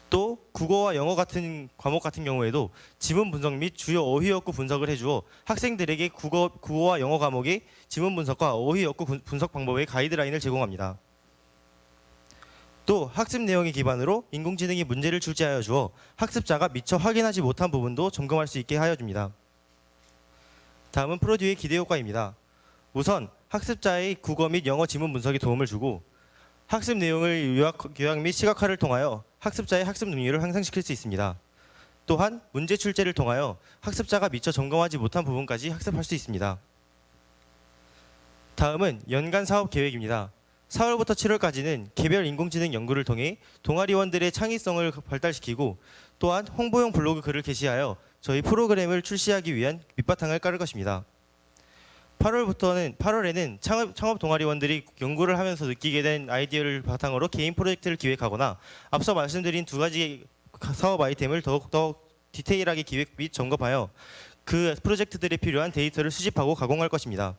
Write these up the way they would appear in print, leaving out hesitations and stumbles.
또 국어와 영어 같은 과목 같은 경우에도 지문 분석 및 주요 어휘역구 분석을 해주어 학생들에게 국어와 영어 과목의 지문 분석과 어휘역구 분석 방법의 가이드라인을 제공합니다. 또 학습 내용에 기반으로 인공지능이 문제를 출제하여 주어 학습자가 미처 확인하지 못한 부분도 점검할 수 있게 하여 줍니다. 다음은 프로듀의 기대 효과입니다. 우선 학습자의 국어 및 영어 지문 분석에 도움을 주고 학습 내용을 요약 및 시각화를 통하여 학습자의 학습 능률을 향상시킬 수 있습니다. 또한 문제 출제를 통하여 학습자가 미처 점검하지 못한 부분까지 학습할 수 있습니다. 다음은 연간 사업 계획입니다. 4월부터 7월까지는 개별 인공지능 연구를 통해 동아리원들의 창의성을 발달시키고 또한 홍보용 블로그 글을 게시하여 저희 프로그램을 출시하기 위한 밑바탕을 깔을 것입니다. 8월에는 창업 동아리원들이 연구를 하면서 느끼게 된 아이디어를 바탕으로 개인 프로젝트를 기획하거나 앞서 말씀드린 두 가지 사업 아이템을 더욱더 디테일하게 기획 및 점검하여 그 프로젝트들에 필요한 데이터를 수집하고 가공할 것입니다.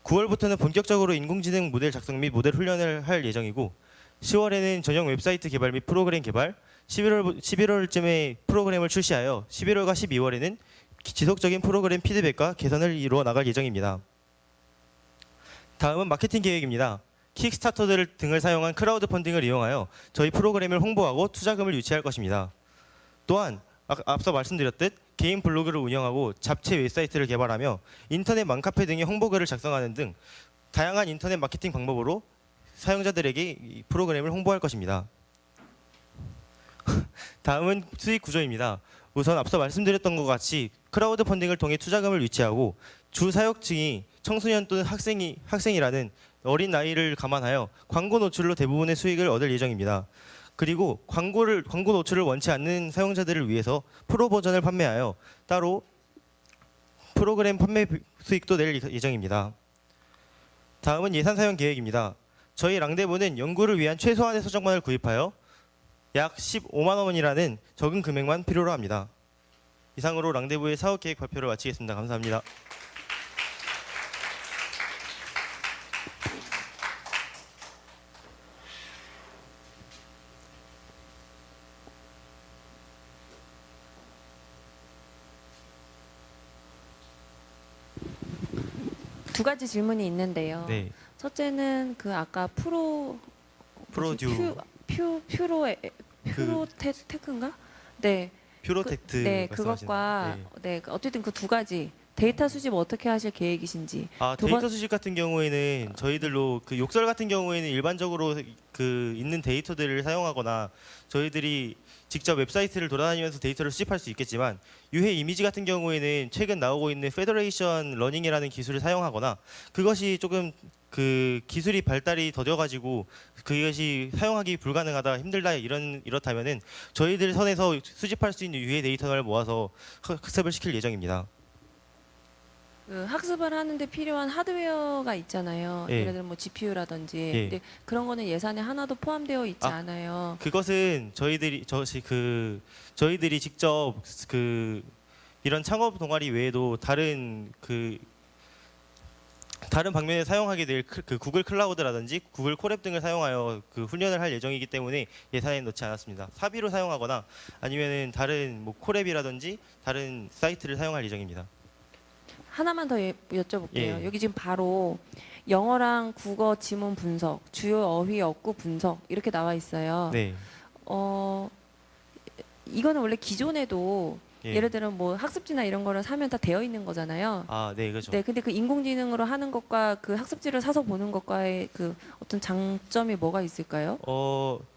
9월부터는 본격적으로 인공지능 모델 작성 및 모델 훈련을 할 예정이고 10월에는 전용 웹사이트 개발 및 프로그램 개발, 11월쯤에 프로그램을 출시하여 11월과 12월에는 지속적인 프로그램 피드백과 개선을 이루어 나갈 예정입니다. 다음은 마케팅 계획입니다. 킥스타터 등을 사용한 크라우드 펀딩을 이용하여 저희 프로그램을 홍보하고 투자금을 유치할 것입니다. 또한 앞서 말씀드렸듯 개인 블로그를 운영하고 잡채 웹사이트를 개발하며 인터넷 맘카페 등의 홍보글을 작성하는 등 다양한 인터넷 마케팅 방법으로 사용자들에게 이 프로그램을 홍보할 것입니다. 다음은 수익 구조입니다. 우선 앞서 말씀드렸던 것 같이 크라우드 펀딩을 통해 투자금을 유치하고 주 사역층이 청소년 또는 학생이라는 어린 나이를 감안하여 광고 노출로 대부분의 수익을 얻을 예정입니다. 그리고 광고 노출을 원치 않는 사용자들을 위해서 프로 버전을 판매하여 따로 프로그램 판매 수익도 낼 예정입니다. 다음은 예산 사용 계획입니다. 저희 랑데부는 연구를 위한 최소한의 서적만을 구입하여 약 15만 원이라는 적은 금액만 필요로 합니다. 이상으로 랑데부의 사업 계획 발표를 마치겠습니다. 감사합니다. 두 가지 질문이 있는데요. 네, 첫째는 그 아까 프로듀 퓨로테크인가? 네. 퓨로텍트 네, 말씀하시는 그것과 네. 어쨌든 그 두 가지 데이터 수집 어떻게 하실 계획이신지. 데이터 수집 같은 경우에는 저희들로 그 욕설 같은 경우에는 일반적으로 그 있는 데이터들을 사용하거나 저희들이 직접 웹사이트를 돌아다니면서 데이터를 수집할 수 있겠지만 유해 이미지 같은 경우에는 최근 나오고 있는 페더레이션 러닝이라는 기술을 사용하거나 그것이 조금 그 기술이 발달이 더뎌가지고 그것이 사용하기 불가능하다 힘들다 이렇다면은 저희들 선에서 수집할 수 있는 유해 데이터를 모아서 학습을 시킬 예정입니다. 그 학습을 하는데 필요한 하드웨어가 있잖아요. 예. 예를 들면 뭐 GPU라든지. 예. 근데 그런 거는 예산에 하나도 포함되어 있지 않아요. 그것은 저희들이 직접 그 이런 창업 동아리 외에도 다른 방면에 사용하게 될 그 구글 클라우드라든지 구글 콜앱 등을 사용하여 그 훈련을 할 예정이기 때문에 예산에 넣지 않았습니다. 사비로 사용하거나 아니면은 다른 뭐 콜앱이라든지 다른 사이트를 사용할 예정입니다. 하나만 더 여쭤볼게요. 예. 여기 지금 바로 영어랑 국어 지문 분석, 주요 어휘 어구 분석 이렇게 나와 있어요. 네. 이거는 원래 기존에도 예. 예를 들어 뭐 학습지나 이런 거를 사면 다 되어 있는 거잖아요. 네, 그렇죠. 네, 근데 그 인공지능으로 하는 것과 그 학습지를 사서 보는 것과의 그 어떤 장점이 뭐가 있을까요?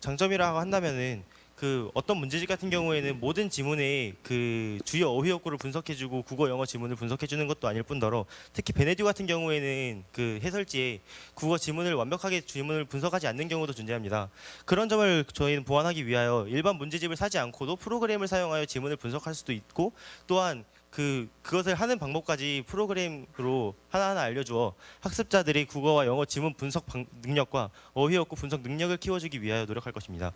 장점이라고 한다면은 그 어떤 문제집 같은 경우에는 모든 지문에 그 주요 어휘역구를 분석해주고 국어 영어 지문을 분석해주는 것도 아닐 뿐더러 특히 베네듀 같은 경우에는 그 해설지에 국어 지문을 완벽하게 지문을 분석하지 않는 경우도 존재합니다. 그런 점을 저희는 보완하기 위하여 일반 문제집을 사지 않고도 프로그램을 사용하여 지문을 분석할 수도 있고 또한 그것을 하는 방법까지 프로그램으로 하나하나 알려주어 학습자들의 국어와 영어 지문 분석 능력과 어휘역구 분석 능력을 키워주기 위하여 노력할 것입니다.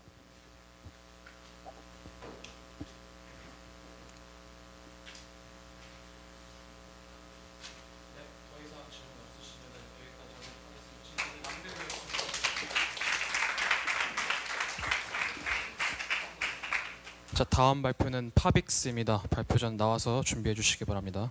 자, 다음 발표는 파빅스입니다. 발표 전 나와서 준비해 주시기 바랍니다.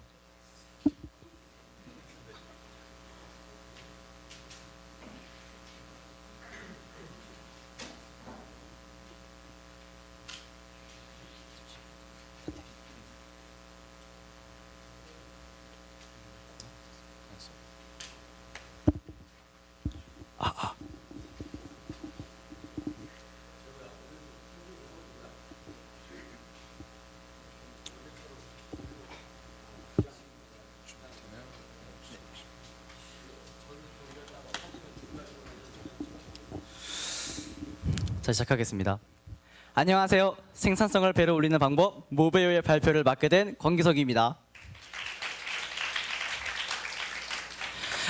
자, 시작하겠습니다. 안녕하세요. 생산성을 배로 올리는 방법 모베오의 발표를 맡게 된 권기석입니다.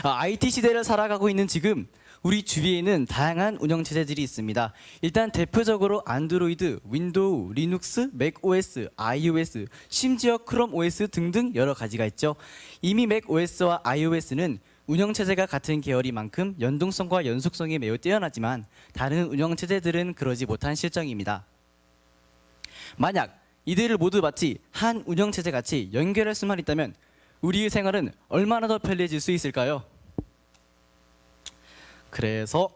IT 시대를 살아가고 있는 지금 우리 주위에는 다양한 운영 체제들이 있습니다. 일단 대표적으로 안드로이드, 윈도우, 리눅스, 맥OS, iOS, 심지어 크롬 OS 등등 여러 가지가 있죠. 이미 맥OS와 iOS는 운영체제가 같은 계열인 만큼 연동성과 연속성이 매우 뛰어나지만 다른 운영체제들은 그러지 못한 실정입니다. 만약 이들을 모두 마치 한 운영체제 같이 연결할 수만 있다면 우리의 생활은 얼마나 더 편리해질 수 있을까요? 그래서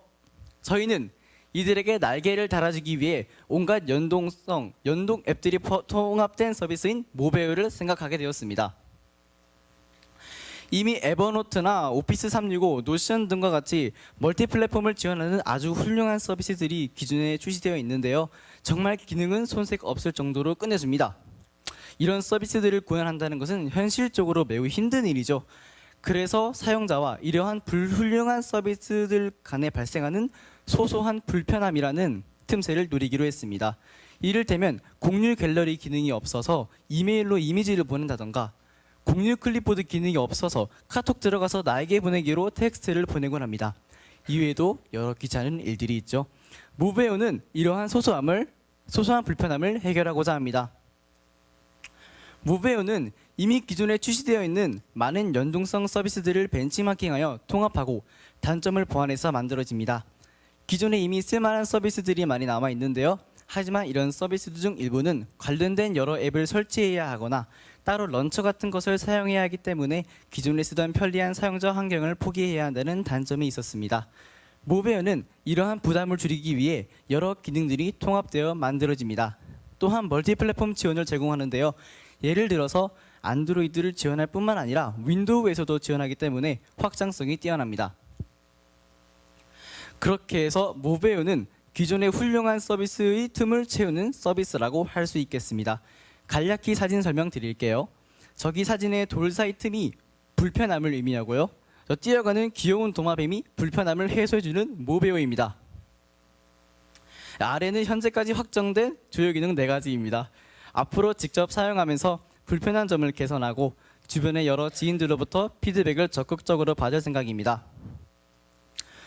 저희는 이들에게 날개를 달아주기 위해 온갖 연동 앱들이 통합된 서비스인 모베오를 생각하게 되었습니다. 이미 에버노트나 오피스 365, 노션 등과 같이 멀티 플랫폼을 지원하는 아주 훌륭한 서비스들이 기존에 출시되어 있는데요. 정말 기능은 손색 없을 정도로 끝내줍니다. 이런 서비스들을 구현한다는 것은 현실적으로 매우 힘든 일이죠. 그래서 사용자와 이러한 불훌륭한 서비스들 간에 발생하는 소소한 불편함이라는 틈새를 노리기로 했습니다. 이를테면 공유 갤러리 기능이 없어서 이메일로 이미지를 보낸다던가 공유 클립보드 기능이 없어서 카톡 들어가서 나에게 보내기로 텍스트를 보내곤 합니다. 이외에도 여러 귀찮은 일들이 있죠. 모베오는 이러한 소소한 불편함을 해결하고자 합니다. 모베오는 이미 기존에 출시되어 있는 많은 연동성 서비스들을 벤치마킹하여 통합하고 단점을 보완해서 만들어집니다. 기존에 이미 쓸만한 서비스들이 많이 남아 있는데요. 하지만 이런 서비스 중 일부는 관련된 여러 앱을 설치해야 하거나 따로 런처 같은 것을 사용해야 하기 때문에 기존에 쓰던 편리한 사용자 환경을 포기해야 한다는 단점이 있었습니다. 모베오는 이러한 부담을 줄이기 위해 여러 기능들이 통합되어 만들어집니다. 또한 멀티 플랫폼 지원을 제공하는데요. 예를 들어서 안드로이드를 지원할 뿐만 아니라 윈도우에서도 지원하기 때문에 확장성이 뛰어납니다. 그렇게 해서 모베오는 기존의 훌륭한 서비스의 틈을 채우는 서비스라고 할 수 있겠습니다. 간략히 사진 설명드릴게요. 저기 사진의 돌 사이 틈이 불편함을 의미하고요. 저 뛰어가는 귀여운 도마뱀이 불편함을 해소해주는 모베오입니다. 아래는 현재까지 확정된 주요 기능 4가지입니다. 앞으로 직접 사용하면서 불편한 점을 개선하고 주변의 여러 지인들로부터 피드백을 적극적으로 받을 생각입니다.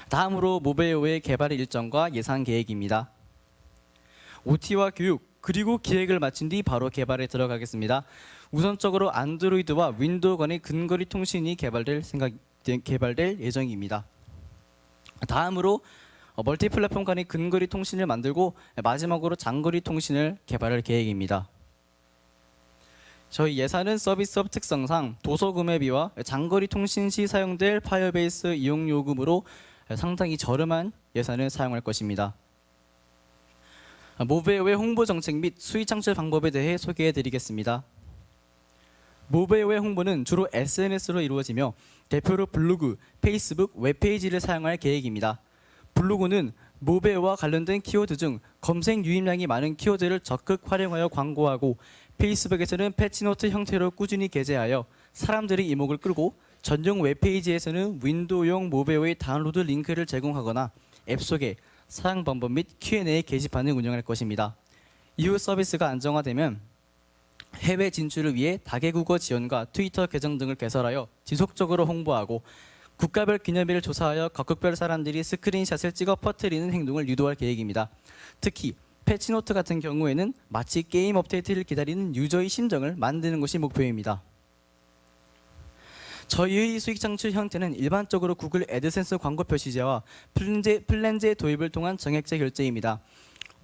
다음으로 모베오의 개발 일정과 예산 계획입니다. OT와 교육 그리고 기획을 마친 뒤 바로 개발에 들어가겠습니다. 우선적으로 안드로이드와 윈도우 간의 근거리 통신이 개발될 예정입니다. 다음으로 멀티 플랫폼 간의 근거리 통신을 만들고 마지막으로 장거리 통신을 개발할 계획입니다. 저희 예산은 서비스업 특성상 도서 구매비와 장거리 통신 시 사용될 파이어베이스 이용 요금으로 상당히 저렴한 예산을 사용할 것입니다. 모베오의 홍보 정책 및 수익 창출 방법에 대해 소개해 드리겠습니다. 모베오의 홍보는 주로 SNS로 이루어지며 대표로 블로그, 페이스북, 웹페이지를 사용할 계획입니다. 블로그는 모베오와 관련된 키워드 중 검색 유입량이 많은 키워드를 적극 활용하여 광고하고 페이스북에서는 패치노트 형태로 꾸준히 게재하여 사람들의 이목을 끌고 전용 웹페이지에서는 윈도우용 모베오의 다운로드 링크를 제공하거나 앱 소개, 사용 방법 및 Q&A 게시판을 운영할 것입니다. 이후 서비스가 안정화되면 해외 진출을 위해 다개국어 지원과 트위터 계정 등을 개설하여 지속적으로 홍보하고 국가별 기념일을 조사하여 각국별 사람들이 스크린샷을 찍어 퍼뜨리는 행동을 유도할 계획입니다. 특히 패치노트 같은 경우에는 마치 게임 업데이트를 기다리는 유저의 심정을 만드는 것이 목표입니다. 저희의 수익 창출 형태는 일반적으로 구글 애드센스 광고 표시제와 플랜제 도입을 통한 정액제 결제입니다.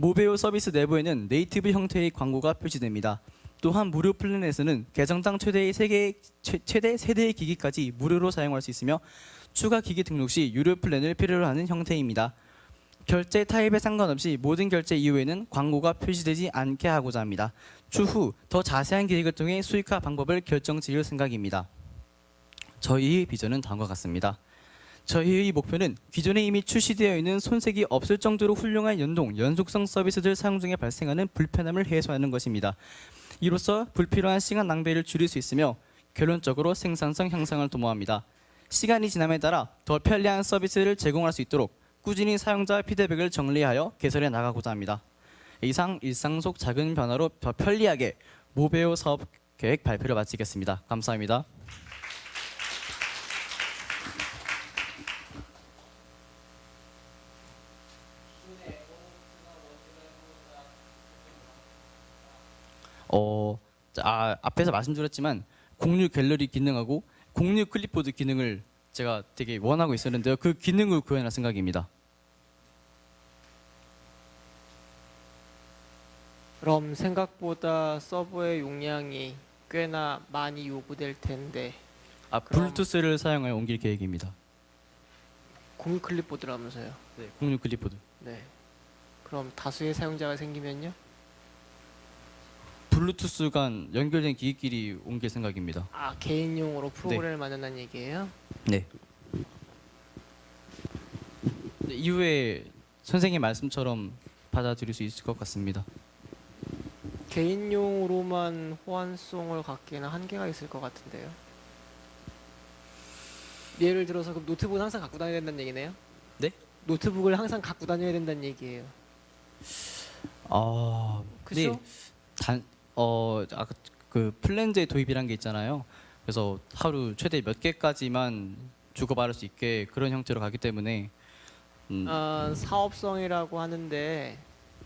모베오 서비스 내부에는 네이티브 형태의 광고가 표시됩니다. 또한 무료 플랜에서는 계정당 최대 3대의 기기까지 무료로 사용할 수 있으며 추가 기기 등록 시 유료 플랜을 필요로 하는 형태입니다. 결제 타입에 상관없이 모든 결제 이후에는 광고가 표시되지 않게 하고자 합니다. 추후 더 자세한 계획을 통해 수익화 방법을 결정 지을 생각입니다. 저희의 비전은 다음과 같습니다. 저희의 목표는 기존에 이미 출시되어 있는 손색이 없을 정도로 훌륭한 연속성 서비스들 사용 중에 발생하는 불편함을 해소하는 것입니다. 이로써 불필요한 시간 낭비를 줄일 수 있으며 결론적으로 생산성 향상을 도모합니다. 시간이 지남에 따라 더 편리한 서비스를 제공할 수 있도록 꾸준히 사용자 피드백을 정리하여 개선해 나가고자 합니다. 이상 일상 속 작은 변화로 더 편리하게 모베오 사업 계획 발표를 마치겠습니다. 감사합니다. 앞에서 말씀드렸지만 공유 갤러리 기능하고 공유 클립보드 기능을 제가 되게 원하고 있었는데요. 그 기능을 구현할 생각입니다. 그럼 생각보다 서버의 용량이 꽤나 많이 요구될 텐데 그럼- 블루투스를 사용하여 옮길 계획입니다. 공유 클립보드라면서요. 네, 공유 클립보드. 네. 그럼 다수의 사용자가 생기면요? 블루투스 간 연결된 기기끼리 옮길 생각입니다. 아, 개인용으로 프로그램을 만든다는 얘기예요? 네. 이후에 선생님 말씀처럼 받아들일 수 있을 것 같습니다. 개인용으로만 호환성을 갖기에는 한계가 있을 것 같은데요. 예를 들어서 그럼 노트북은 항상 갖고 다녀야 된다는 얘기네요? 네? 노트북을 항상 갖고 다녀야 된다는 얘기예요. 그죠? 아까 그 플랜제 도입이란 게 있잖아요. 그래서 하루 최대 몇 개까지만 주고받을 수 있게 그런 형태로 가기 때문에 사업성이라고 하는데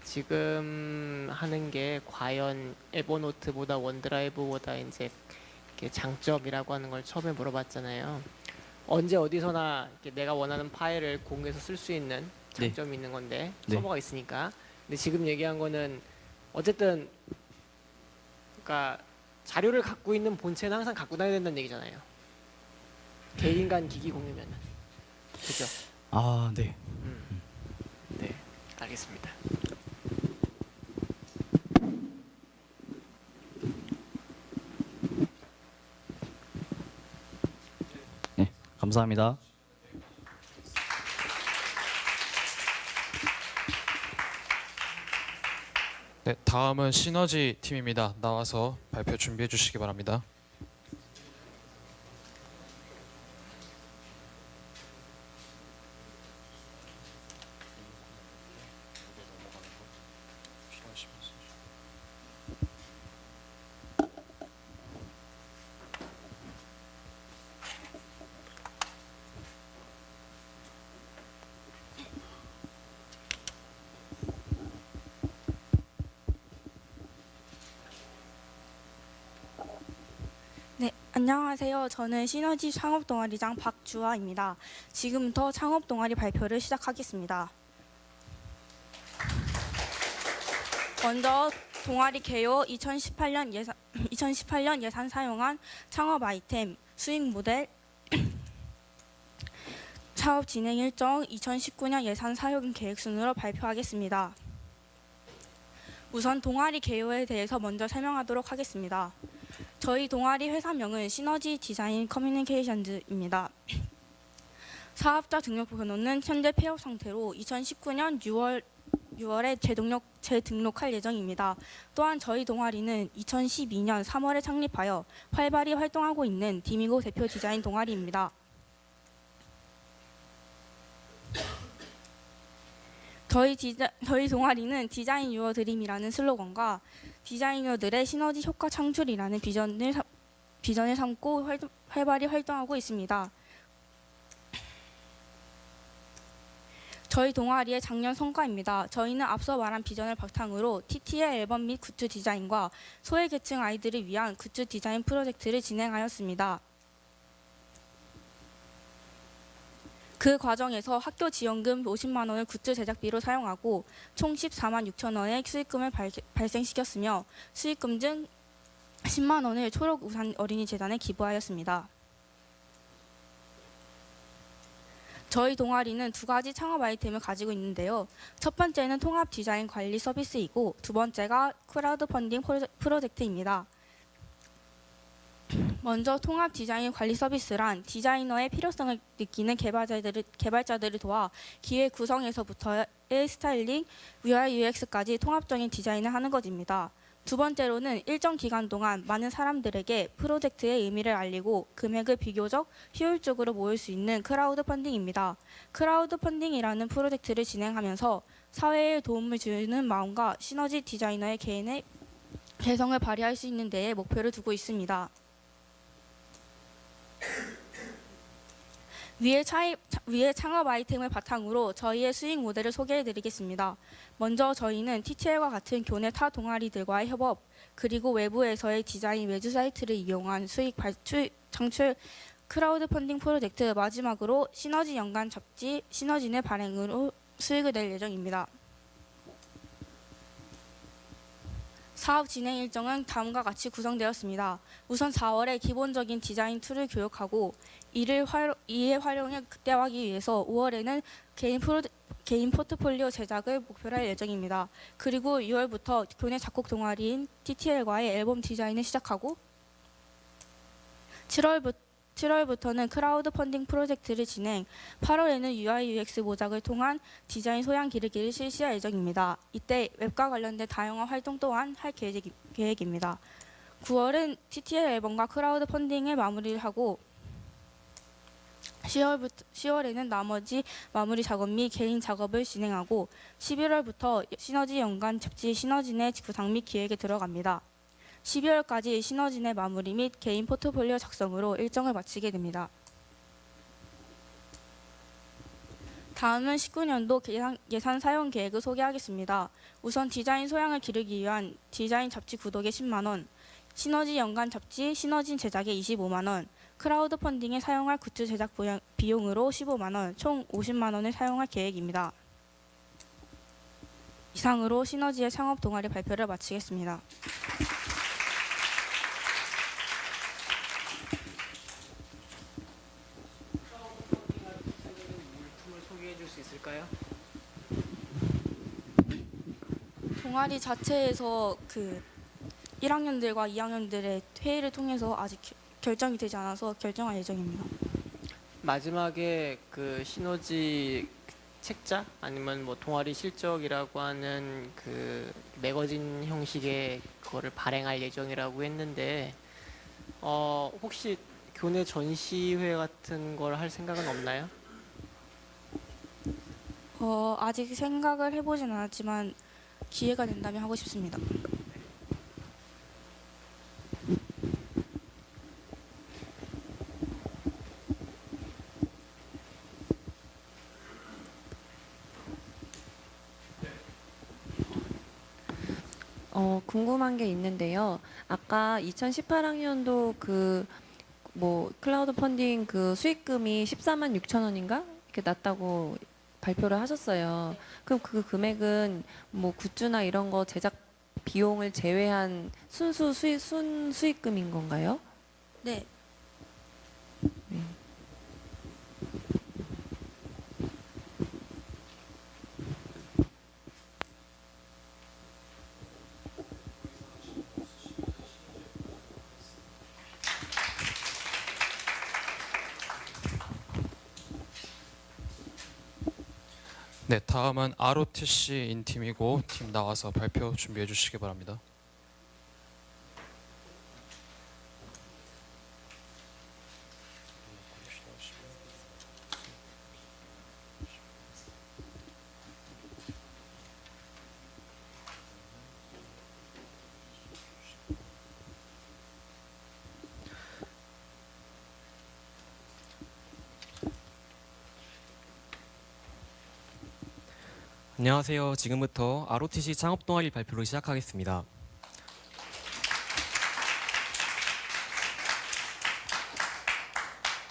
지금 하는 게 과연 에버노트보다 원드라이브보다 이제 이렇게 장점이라고 하는 걸 처음에 물어봤잖아요. 언제 어디서나 이렇게 내가 원하는 파일을 공유해서 쓸 수 있는 장점이 있는 건데 네. 서버가 있으니까. 근데 지금 얘기한 거는 어쨌든 그러니까 자료를 갖고 있는 본체는 항상 갖고 다녀야 된다는 얘기잖아요. 개인 간 기기 공유면은. 그죠? 네. 네, 알겠습니다. 감사합니다. 네, 다음은 시너지 팀입니다. 나와서 발표 준비해 주시기 바랍니다. 네, 안녕하세요. 저는 시너지 창업동아리장 박주아입니다. 지금부터 창업동아리 발표를 시작하겠습니다. 먼저 동아리 개요 2018년 예산 사용한 창업 아이템, 수익 모델, 사업 진행 일정, 2019년 예산 사용 계획 순으로 발표하겠습니다. 우선 동아리 개요에 대해서 먼저 설명하도록 하겠습니다. 저희 동아리 회사명은 시너지 디자인 커뮤니케이션즈입니다. 사업자 등록 번호는 현재 폐업 상태로 2019년 6월에 재등록할 예정입니다. 또한 저희 동아리는 2012년 3월에 창립하여 활발히 활동하고 있는 디미고 대표 디자인 동아리입니다. 저희 동아리는 디자인 유어 드림이라는 슬로건과 디자이너들의 시너지 효과 창출이라는 비전을 삼고 활발히 활동하고 있습니다. 저희 동아리의 작년 성과입니다. 저희는 앞서 말한 비전을 바탕으로 TT의 앨범 및 굿즈 디자인과 소외계층 아이들을 위한 굿즈 디자인 프로젝트를 진행하였습니다. 그 과정에서 학교 지원금 50만 원을 굿즈 제작비로 사용하고 총 14만 6천 원의 수익금을 발생시켰으며 수익금 중 10만 원을 초록우산 어린이재단에 기부하였습니다. 저희 동아리는 두 가지 창업 아이템을 가지고 있는데요. 첫 번째는 통합 디자인 관리 서비스이고 두 번째가 크라우드 펀딩 프로젝트입니다. 먼저 통합 디자인 관리 서비스란 디자이너의 필요성을 느끼는 개발자들을 도와 기획 구성에서부터의 스타일링, UI, UX까지 통합적인 디자인을 하는 것입니다. 두 번째로는 일정 기간 동안 많은 사람들에게 프로젝트의 의미를 알리고 금액을 비교적 효율적으로 모을 수 있는 크라우드 펀딩입니다. 크라우드 펀딩이라는 프로젝트를 진행하면서 사회에 도움을 주는 마음과 시너지 디자이너의 개인의 개성을 발휘할 수 있는 데에 목표를 두고 있습니다. 위의 창업 아이템을 바탕으로 저희의 수익 모델을 소개해드리겠습니다. 먼저 저희는 TTL과 같은 교내 타 동아리들과의 협업, 그리고 외부에서의 디자인 외주 사이트를 이용한 수익 창출 크라우드 펀딩 프로젝트, 마지막으로 시너지 연간 잡지 시너진의 발행으로 수익을 낼 예정입니다. 사업 진행 일정은 다음과 같이 구성되었습니다. 우선 4월에 기본적인 디자인 툴을 교육하고 이의 활용을 극대화하기 위해서 5월에는 개인 포트폴리오 제작을 목표로 할 예정입니다. 그리고 6월부터 교내 작곡 동아리인 TTL과의 앨범 디자인을 시작하고 7월부터는 크라우드 펀딩 프로젝트를 진행, 8월에는 UI, UX 모작을 통한 디자인 소양 기르기를 실시할 예정입니다. 이때 웹과 관련된 다양한 활동 또한 할 계획입니다. 9월은 TTL 앨범과 크라우드 펀딩을 마무리를 하고 10월에는 나머지 마무리 작업 및 개인 작업을 진행하고 11월부터 시너지 연간 잡지 시너진의 구상 및 기획에 들어갑니다. 12월까지 시너진의 마무리 및 개인 포트폴리오 작성으로 일정을 마치게 됩니다. 다음은 19년도 예산 사용 계획을 소개하겠습니다. 우선 디자인 소양을 기르기 위한 디자인 잡지 구독에 10만 원, 시너지 연간 잡지 시너진 제작에 25만 원, 크라우드 펀딩에 사용할 굿즈 제작 비용으로 15만 원, 총 50만 원을 사용할 계획입니다. 이상으로 시너지의 창업 동아리 발표를 마치겠습니다. 물품을 소개해 줄 수 있을까요? 동아리 자체에서 1학년들과 2학년들의 회의를 통해서 아직 결정이 되지 않아서 결정할 예정입니다. 마지막에 그 시너지 책자 아니면 뭐 동아리 실적이라고 하는 그 매거진 형식의 그거를 발행할 예정이라고 했는데 혹시 교내 전시회 같은 걸 할 생각은 없나요? 아직 생각을 해보진 않았지만 기회가 된다면 하고 싶습니다. 궁금한 게 있는데요. 아까 2018학년도 클라우드 펀딩 수익금이 14만 6천 원인가? 이렇게 났다고 발표를 하셨어요. 그럼 그 금액은 뭐 굿즈나 이런 거 제작 비용을 제외한 순수익금인 건가요? 네. 네. 네, 다음은 ROTC 인팀이고 팀 나와서 발표 준비해 주시기 바랍니다. 안녕하세요. 지금부터 ROTC 창업 동아리 발표를 시작하겠습니다.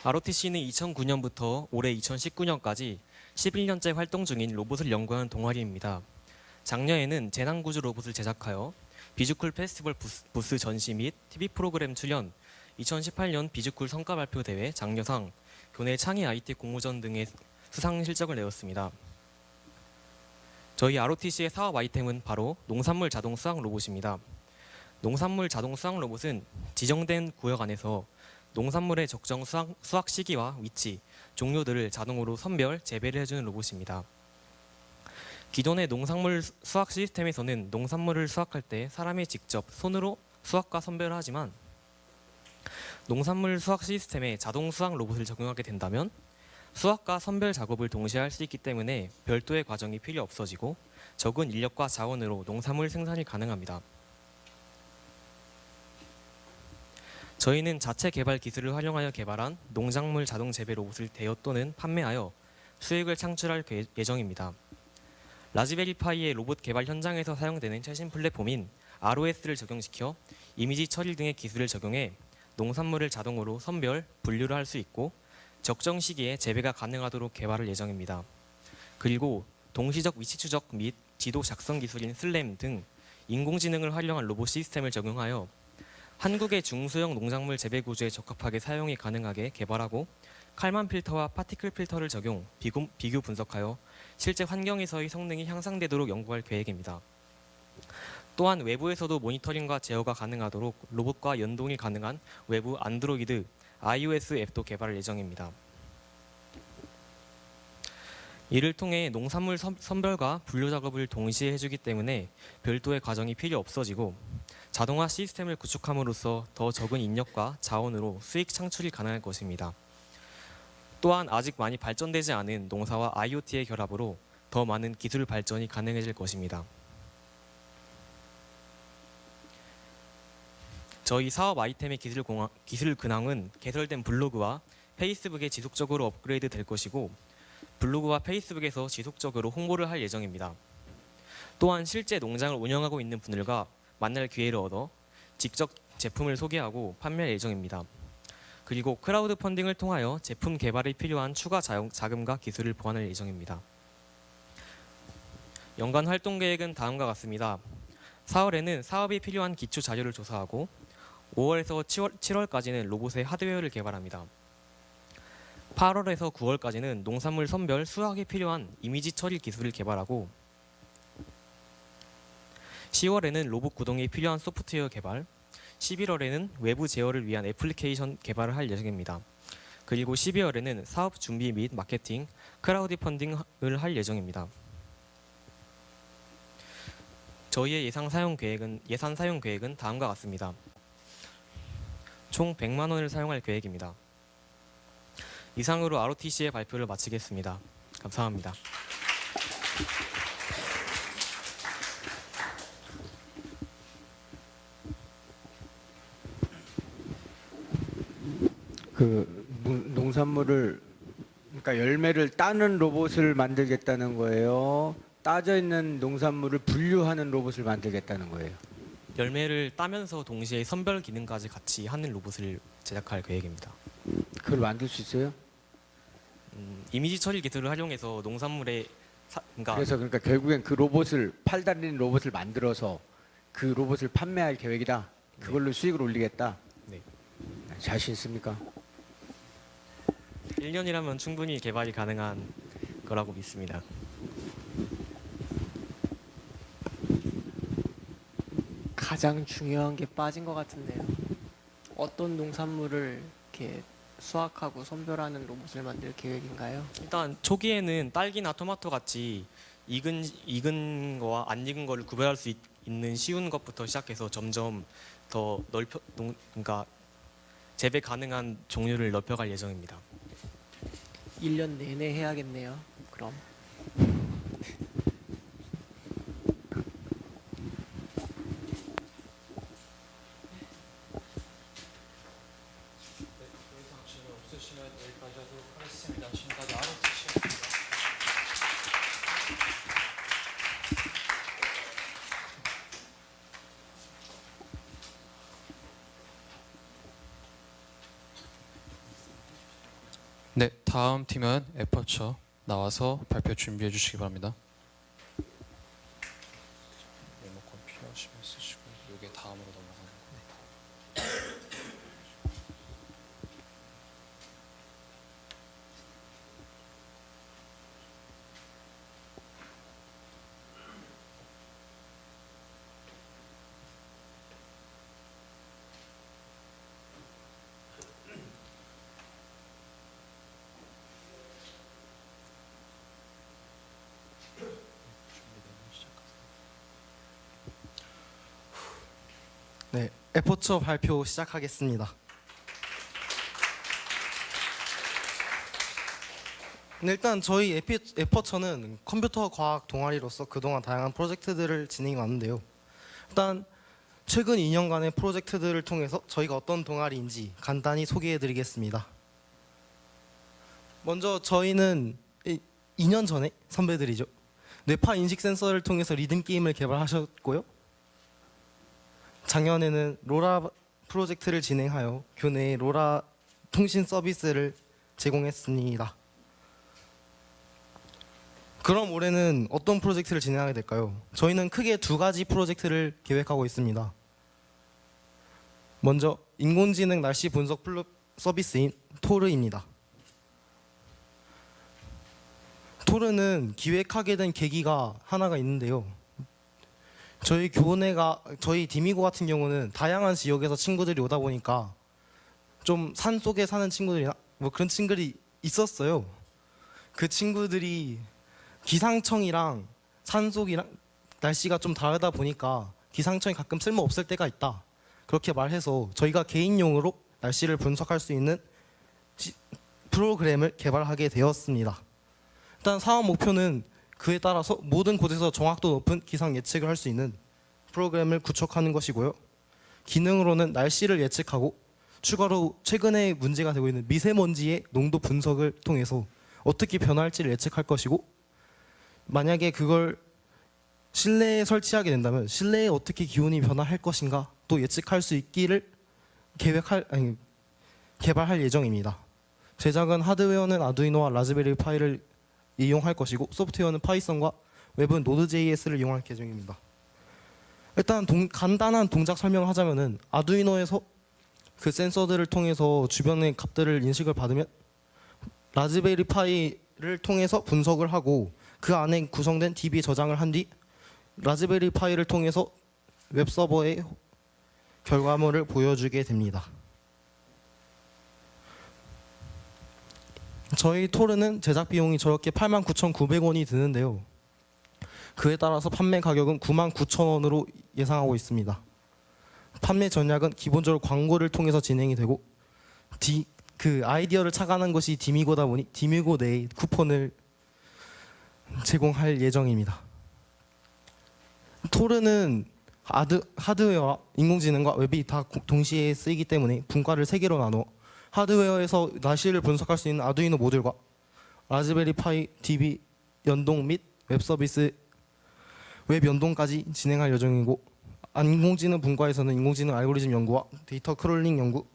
ROTC는 2009년부터 올해 2019년까지 11년째 활동 중인 로봇을 연구하는 동아리입니다. 작년에는 재난구조 로봇을 제작하여 비주쿨 페스티벌 부스 전시 및 TV 프로그램 출연, 2018년 비주쿨 성과 발표 대회 장려상, 교내 창의 IT 공모전 등의 수상 실적을 내었습니다. 저희 ROTC의 사업 아이템은 바로 농산물 자동 수확 로봇입니다. 농산물 자동 수확 로봇은 지정된 구역 안에서 농산물의 적정 수확 시기와 위치, 종류들을 자동으로 선별, 재배를 해주는 로봇입니다. 기존의 농산물 수확 시스템에서는 농산물을 수확할 때 사람이 직접 손으로 수확과 선별을 하지만 농산물 수확 시스템에 자동 수확 로봇을 적용하게 된다면 수확과 선별 작업을 동시에 할 수 있기 때문에 별도의 과정이 필요 없어지고 적은 인력과 자원으로 농산물 생산이 가능합니다. 저희는 자체 개발 기술을 활용하여 개발한 농작물 자동 재배 로봇을 대여 또는 판매하여 수익을 창출할 예정입니다. 라즈베리파이의 로봇 개발 현장에서 사용되는 최신 플랫폼인 ROS를 적용시켜 이미지 처리 등의 기술을 적용해 농산물을 자동으로 선별, 분류를 할 수 있고 적정 시기에 재배가 가능하도록 개발할 예정입니다. 그리고 동시적 위치 추적 및 지도 작성 기술인 슬램 등 인공지능을 활용한 로봇 시스템을 적용하여 한국의 중소형 농작물 재배 구조에 적합하게 사용이 가능하게 개발하고 칼만 필터와 파티클 필터를 적용, 비교 분석하여 실제 환경에서의 성능이 향상되도록 연구할 계획입니다. 또한 외부에서도 모니터링과 제어가 가능하도록 로봇과 연동이 가능한 외부 안드로이드, iOS 앱도 개발할 예정입니다. 이를 통해 농산물 선별과 분류 작업을 동시에 해주기 때문에 별도의 과정이 필요 없어지고 자동화 시스템을 구축함으로써 더 적은 인력과 자원으로 수익 창출이 가능할 것입니다. 또한 아직 많이 발전되지 않은 농사와 IoT의 결합으로 더 많은 기술 발전이 가능해질 것입니다. 저희 사업 아이템의 기술 근황은 개설된 블로그와 페이스북에 지속적으로 업그레이드 될 것이고 블로그와 페이스북에서 지속적으로 홍보를 할 예정입니다. 또한 실제 농장을 운영하고 있는 분들과 만날 기회를 얻어 직접 제품을 소개하고 판매할 예정입니다. 그리고 크라우드 펀딩을 통하여 제품 개발에 필요한 추가 자금과 기술을 보완할 예정입니다. 연간 활동 계획은 다음과 같습니다. 4월에는 사업이 필요한 기초 자료를 조사하고 5월에서 7월까지는 로봇의 하드웨어를 개발합니다. 8월에서 9월까지는 농산물 선별, 수확에 필요한 이미지 처리 기술을 개발하고 10월에는 로봇 구동에 필요한 소프트웨어 개발, 11월에는 외부 제어를 위한 애플리케이션 개발을 할 예정입니다. 그리고 12월에는 사업 준비 및 마케팅, 크라우드 펀딩을 할 예정입니다. 저희의 예산 사용 계획은 다음과 같습니다. 총 100만 원을 사용할 계획입니다. 이상으로 ROTC의 발표를 마치겠습니다. 감사합니다. 농산물을 그러니까 열매를 따는 로봇을 만들겠다는 거예요. 따져 있는 농산물을 분류하는 로봇을 만들겠다는 거예요. 열매를 따면서 동시에 선별 기능까지 같이 하는 로봇을 제작할 계획입니다. 그걸 만들 수 있어요? 이미지 처리 기술을 활용해서 농산물의 그러니까 결국엔 그 로봇을 팔 달리는 로봇을 만들어서 그 로봇을 판매할 계획이다. 그걸로 수익을 올리겠다. 네. 자신 있습니까? 1년이라면 충분히 개발이 가능한 거라고 믿습니다. 가장 중요한 게 빠진 것 같은데요. 어떤 농산물을 이렇게 수확하고 선별하는 로봇을 만들 계획인가요? 일단 초기에는 딸기나 토마토 같이 익은 거와 안 익은 거를 구별할 수 있는 쉬운 것부터 시작해서 점점 더 그러니까 재배 가능한 종류를 넓혀갈 예정입니다. 1년 내내 해야겠네요. 그럼. 네, 다음 팀은 에퍼처 나와서 발표 준비해 주시기 바랍니다. 리모컨 필요하시면 쓰시고 이게 다음으로 넘어가는 거네. 네, 에포처 발표 시작하겠습니다. 네, 일단 저희 에포처는 컴퓨터 과학 동아리로서 그동안 다양한 프로젝트들을 진행해 왔는데요. 일단 최근 2년간의 프로젝트들을 통해서 저희가 어떤 동아리인지 간단히 소개해 드리겠습니다. 먼저 저희는 2년 전에 선배들이죠. 뇌파 인식 센서를 통해서 리듬 게임을 개발하셨고요. 작년에는 로라 프로젝트를 진행하여 교내에 로라 통신 서비스를 제공했습니다. 그럼 올해는 어떤 프로젝트를 진행하게 될까요? 저희는 크게 2가지 프로젝트를 계획하고 있습니다. 먼저 인공지능 날씨 분석 서비스인 토르입니다. 토르는 기획하게 된 계기가 하나가 있는데요. 저희 디미고 같은 경우는 다양한 지역에서 친구들이 오다 보니까 좀 산 속에 사는 친구들이나 뭐 그런 친구들이 있었어요. 그 친구들이 기상청이랑 산속이랑 날씨가 좀 다르다 보니까 기상청이 가끔 쓸모 없을 때가 있다. 그렇게 말해서 저희가 개인용으로 날씨를 분석할 수 있는 프로그램을 개발하게 되었습니다. 일단 사업 목표는 그에 따라서 모든 곳에서 정확도 높은 기상 예측을 할 수 있는 프로그램을 구축하는 것이고요. 기능으로는 날씨를 예측하고 추가로 최근에 문제가 되고 있는 미세먼지의 농도 분석을 통해서 어떻게 변화할지를 예측할 것이고, 만약에 그걸 실내에 설치하게 된다면 실내에 어떻게 기온이 변화할 것인가 또 예측할 수 있기를 개발할 예정입니다. 제작은 하드웨어는 아두이노와 라즈베리 파이를 이용할 것이고 소프트웨어는 파이썬과 웹은 노드.js를 이용할 예정입니다. 일단 간단한 동작 설명을 하자면은 아두이노에서 그 센서들을 통해서 주변의 값들을 인식을 받으면 라즈베리 파이를 통해서 분석을 하고 그 안에 구성된 DB에 저장을 한 뒤 라즈베리 파이를 통해서 웹 서버에 결과물을 보여주게 됩니다. 저희 토르는 제작 비용이 저렇게 89,900원이 드는데요. 그에 따라서 판매 가격은 99,000원으로 예상하고 있습니다. 판매 전략은 기본적으로 광고를 통해서 진행이 되고 그 아이디어를 착안한 것이 디미고다 보니 디미고 내에 쿠폰을 제공할 예정입니다. 토르는 하드웨어와 인공지능과 웹이 다 동시에 쓰이기 때문에 분과를 3개로 나누어 하드웨어에서 날씨를 분석할 수 있는 아두이노 모듈과 라즈베리 파이 DB 연동 및 웹 서비스 웹 연동까지 진행할 예정이고, 인공지능 분과에서는 인공지능 알고리즘 연구와 데이터 크롤링 연구,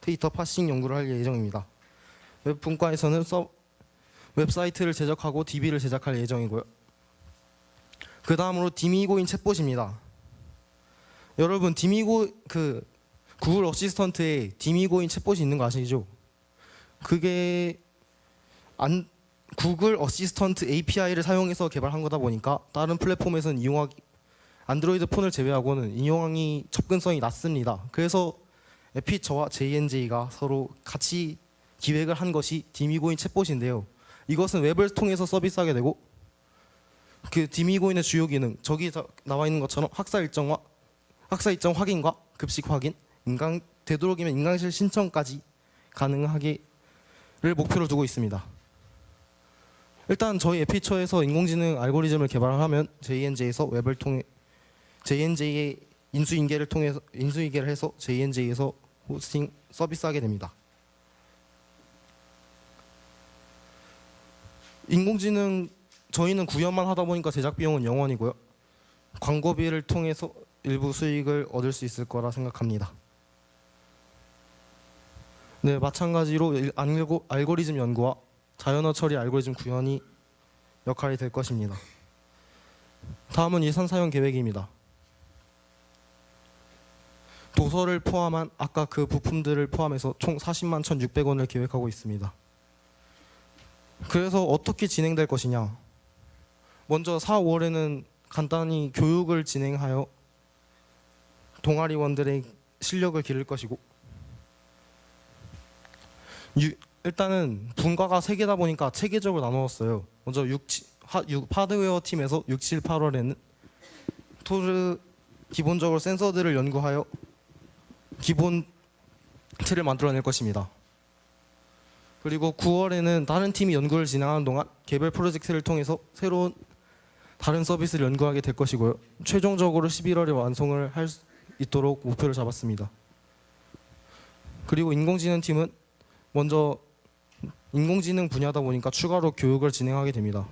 데이터 파싱 연구를 할 예정입니다. 웹 분과에서는 웹사이트를 제작하고 DB를 제작할 예정이고요. 그 다음으로 디미고인 챗봇입니다. 여러분 구글 어시스턴트에 디미고인 챗봇이 있는 거 아시죠? 그게 구글 어시스턴트 API를 사용해서 개발한 거다 보니까 다른 플랫폼에서는 안드로이드 폰을 제외하고는 이용하기 접근성이 낮습니다. 그래서 에피처와 JNJ가 서로 같이 기획을 한 것이 디미고인 챗봇인데요. 이것은 웹을 통해서 서비스하게 되고, 그 디미고인의 주요 기능, 저기 나와 있는 것처럼 학사 일정 확인과 급식 확인, 되도록이면 인강실 신청까지 가능하기를 목표로 두고 있습니다. 일단 저희 에피처에서 인공지능 알고리즘을 개발하면 JNJ에서 웹을 통해 JNJ의 인수인계를 해서 JNJ에서 호스팅 서비스하게 됩니다. 인공지능 저희는 구현만 하다 보니까 제작 비용은 0원이고요. 광고비를 통해서 일부 수익을 얻을 수 있을 거라 생각합니다. 네, 마찬가지로 알고리즘 연구와 자연어 처리 알고리즘 구현이 역할이 될 것입니다. 다음은 예산 사용 계획입니다. 도서를 포함한 아까 그 부품들을 포함해서 총 40만 1,600원을 계획하고 있습니다. 그래서 어떻게 진행될 것이냐? 먼저 4, 5월에는 간단히 교육을 진행하여 동아리원들의 실력을 기를 것이고, 일단은 분과가 3개다 보니까 체계적으로 나누었어요. 먼저 하드웨어 팀에서 6, 7, 8월에는 토르 기본적으로 센서들을 연구하여 기본 틀을 만들어낼 것입니다. 그리고 9월에는 다른 팀이 연구를 진행하는 동안 개별 프로젝트를 통해서 새로운 다른 서비스를 연구하게 될 것이고요. 최종적으로 11월에 완성을 할 수 있도록 목표를 잡았습니다. 그리고 인공지능 팀은 먼저 인공지능 분야다 보니까 추가로 교육을 진행하게 됩니다.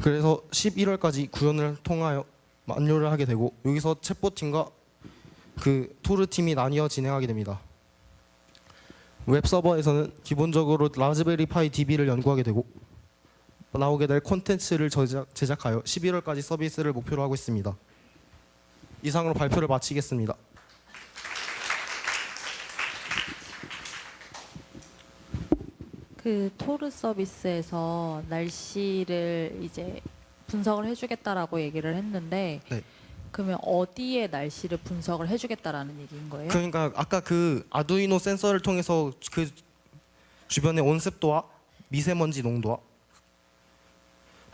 그래서 11월까지 구현을 통하여 완료를 하게 되고, 여기서 챗봇 팀과 그 토르 팀이 나뉘어 진행하게 됩니다. 웹 서버에서는 기본적으로 라즈베리 파이 DB를 연구하게 되고, 나오게 될 콘텐츠를 제작하여 11월까지 서비스를 목표로 하고 있습니다. 이상으로 발표를 마치겠습니다. 그 토르 서비스에서 날씨를 이제 분석을 해주겠다라고 얘기를 했는데, 네. 그러면 어디에 날씨를 분석을 해주겠다라는 얘기인 거예요? 그러니까 아까 그 아두이노 센서를 통해서 그 주변의 온습도와 미세먼지 농도와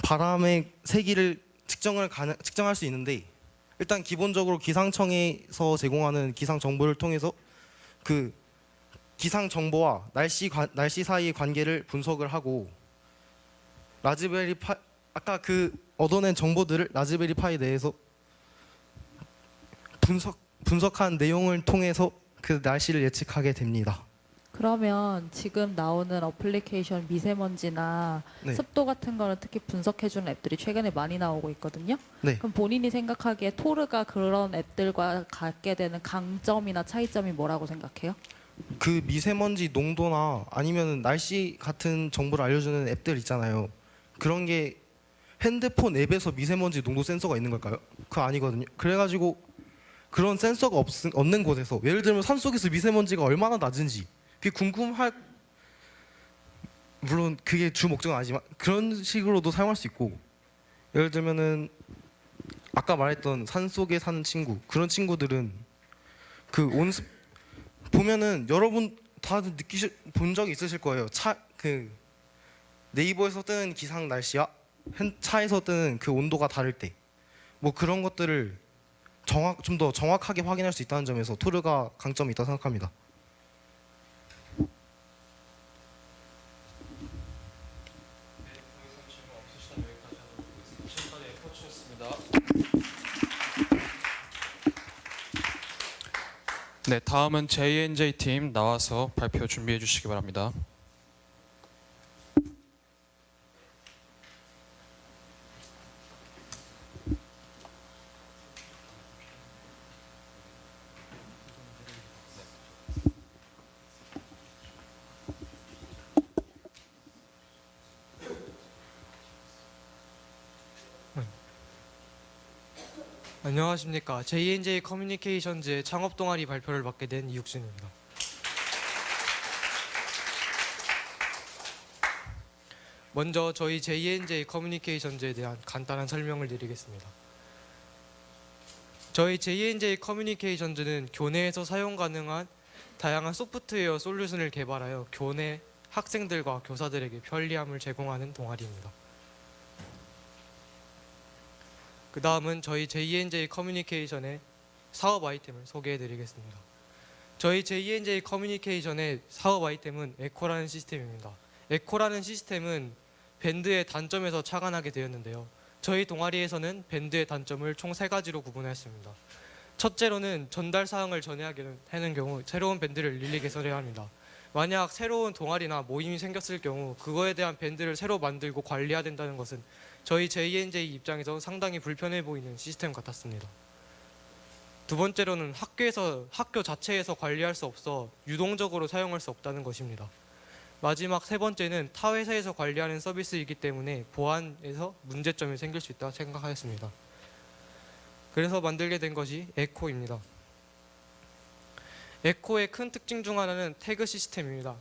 바람의 세기를 측정할 수 있는데, 일단 기본적으로 기상청에서 제공하는 기상 정보를 통해서 그 기상 정보와 날씨 사이의 관계를 분석을 하고, 라즈베리 파 아까 그 얻어낸 정보들을 라즈베리 파이 내에서 분석한 내용을 통해서 그 날씨를 예측하게 됩니다. 그러면 지금 나오는 어플리케이션 미세먼지나 네. 습도 같은 거는 특히 분석해주는 앱들이 최근에 많이 나오고 있거든요. 네. 그럼 본인이 생각하기에 토르가 그런 앱들과 갖게 되는 강점이나 차이점이 뭐라고 생각해요? 그 미세먼지 농도나 아니면 날씨 같은 정보를 알려주는 앱들 있잖아요. 그런 게 핸드폰 앱에서 미세먼지 농도 센서가 있는 걸까요? 그거 아니거든요. 그래가지고 그런 센서가 없는 곳에서, 예를 들면 산속에서 미세먼지가 얼마나 낮은지 그게 궁금할, 물론 그게 주 목적은 아니지만 그런 식으로도 사용할 수 있고, 예를 들면은 아까 말했던 산속에 사는 친구, 그런 친구들은 그 온습 보면은 여러분 다들 본 적이 있으실 거예요. 그 네이버에서 뜨는 기상 날씨와 차에서 뜨는 그 온도가 다를 때, 뭐 그런 것들을 좀 더 정확하게 확인할 수 있다는 점에서 토르가 강점이 있다고 생각합니다. 네, 다음은 JNJ 팀 나와서 발표 준비해 주시기 바랍니다. 안녕하십니까. JNJ 커뮤니케이션즈의 창업 동아리 발표를 맡게 된 이육준입니다. 먼저 저희 JNJ 커뮤니케이션즈에 대한 간단한 설명을 드리겠습니다. 저희 JNJ 커뮤니케이션즈는 교내에서 사용 가능한 다양한 소프트웨어 솔루션을 개발하여 교내 학생들과 교사들에게 편리함을 제공하는 동아리입니다. 그 다음은 저희 JNJ 커뮤니케이션의 사업 아이템을 소개해 드리겠습니다. 저희 JNJ 커뮤니케이션의 사업 아이템은 에코라는 시스템입니다. 에코라는 시스템은 밴드의 단점에서 착안하게 되었는데요. 저희 동아리에서는 밴드의 단점을 총 3가지로 구분했습니다. 첫째로는 전달 사항을 전해야 하는 경우 새로운 밴드를 일일이 개설해야 합니다. 만약 새로운 동아리나 모임이 생겼을 경우 그거에 대한 밴드를 새로 만들고 관리해야 된다는 것은 저희 JNJ 입장에서 상당히 불편해 보이는 시스템 같았습니다. 두 번째로는 학교 자체에서 관리할 수 없어 유동적으로 사용할 수 없다는 것입니다. 마지막 세 번째는 타 회사에서 관리하는 서비스이기 때문에 보안에서 문제점이 생길 수 있다 생각하였습니다. 그래서 만들게 된 것이 에코입니다. 에코의 큰 특징 중 하나는 태그 시스템입니다.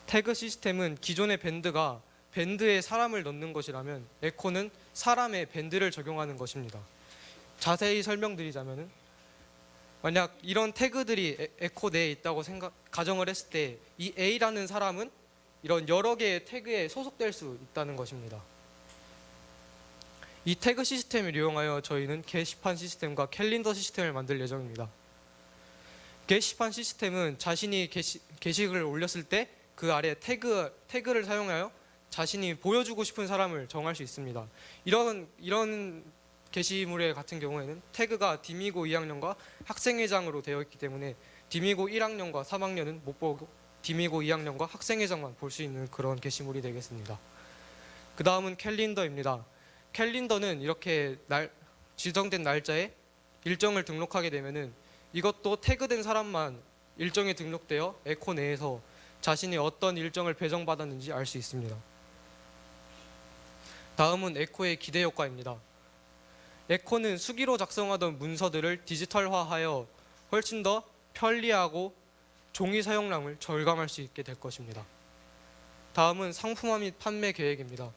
태그 시스템은 기존의 밴드가 밴드에 사람을 넣는 것이라면 에코는 사람의 밴드를 적용하는 것입니다. 자세히 설명드리자면은 만약 이런 태그들이 에코 내에 있다고 가정을 했을 때 이 A라는 사람은 이런 여러 개의 태그에 소속될 수 있다는 것입니다. 이 태그 시스템을 이용하여 저희는 게시판 시스템과 캘린더 시스템을 만들 예정입니다. 게시판 시스템은 자신이 게시글을 올렸을 때 그 아래 태그를 사용하여 자신이 보여주고 싶은 사람을 정할 수 있습니다. 이런 게시물의 같은 경우에는 태그가 디미고 2학년과 학생회장으로 되어 있기 때문에 디미고 1학년과 3학년은 못 보고 디미고 2학년과 학생회장만 볼 수 있는 그런 게시물이 되겠습니다. 그 다음은 캘린더입니다. 캘린더는 이렇게 지정된 날짜에 일정을 등록하게 되면은 이것도 태그된 사람만 일정에 등록되어 에코 내에서 자신이 어떤 일정을 배정받았는지 알 수 있습니다. 다음은 에코의 기대 효과입니다. 에코는 수기로 작성하던 문서들을 디지털화하여 훨씬 더 편리하고 종이 사용량을 절감할 수 있게 될 것입니다. 다음은 상품화 및 판매 계획입니다.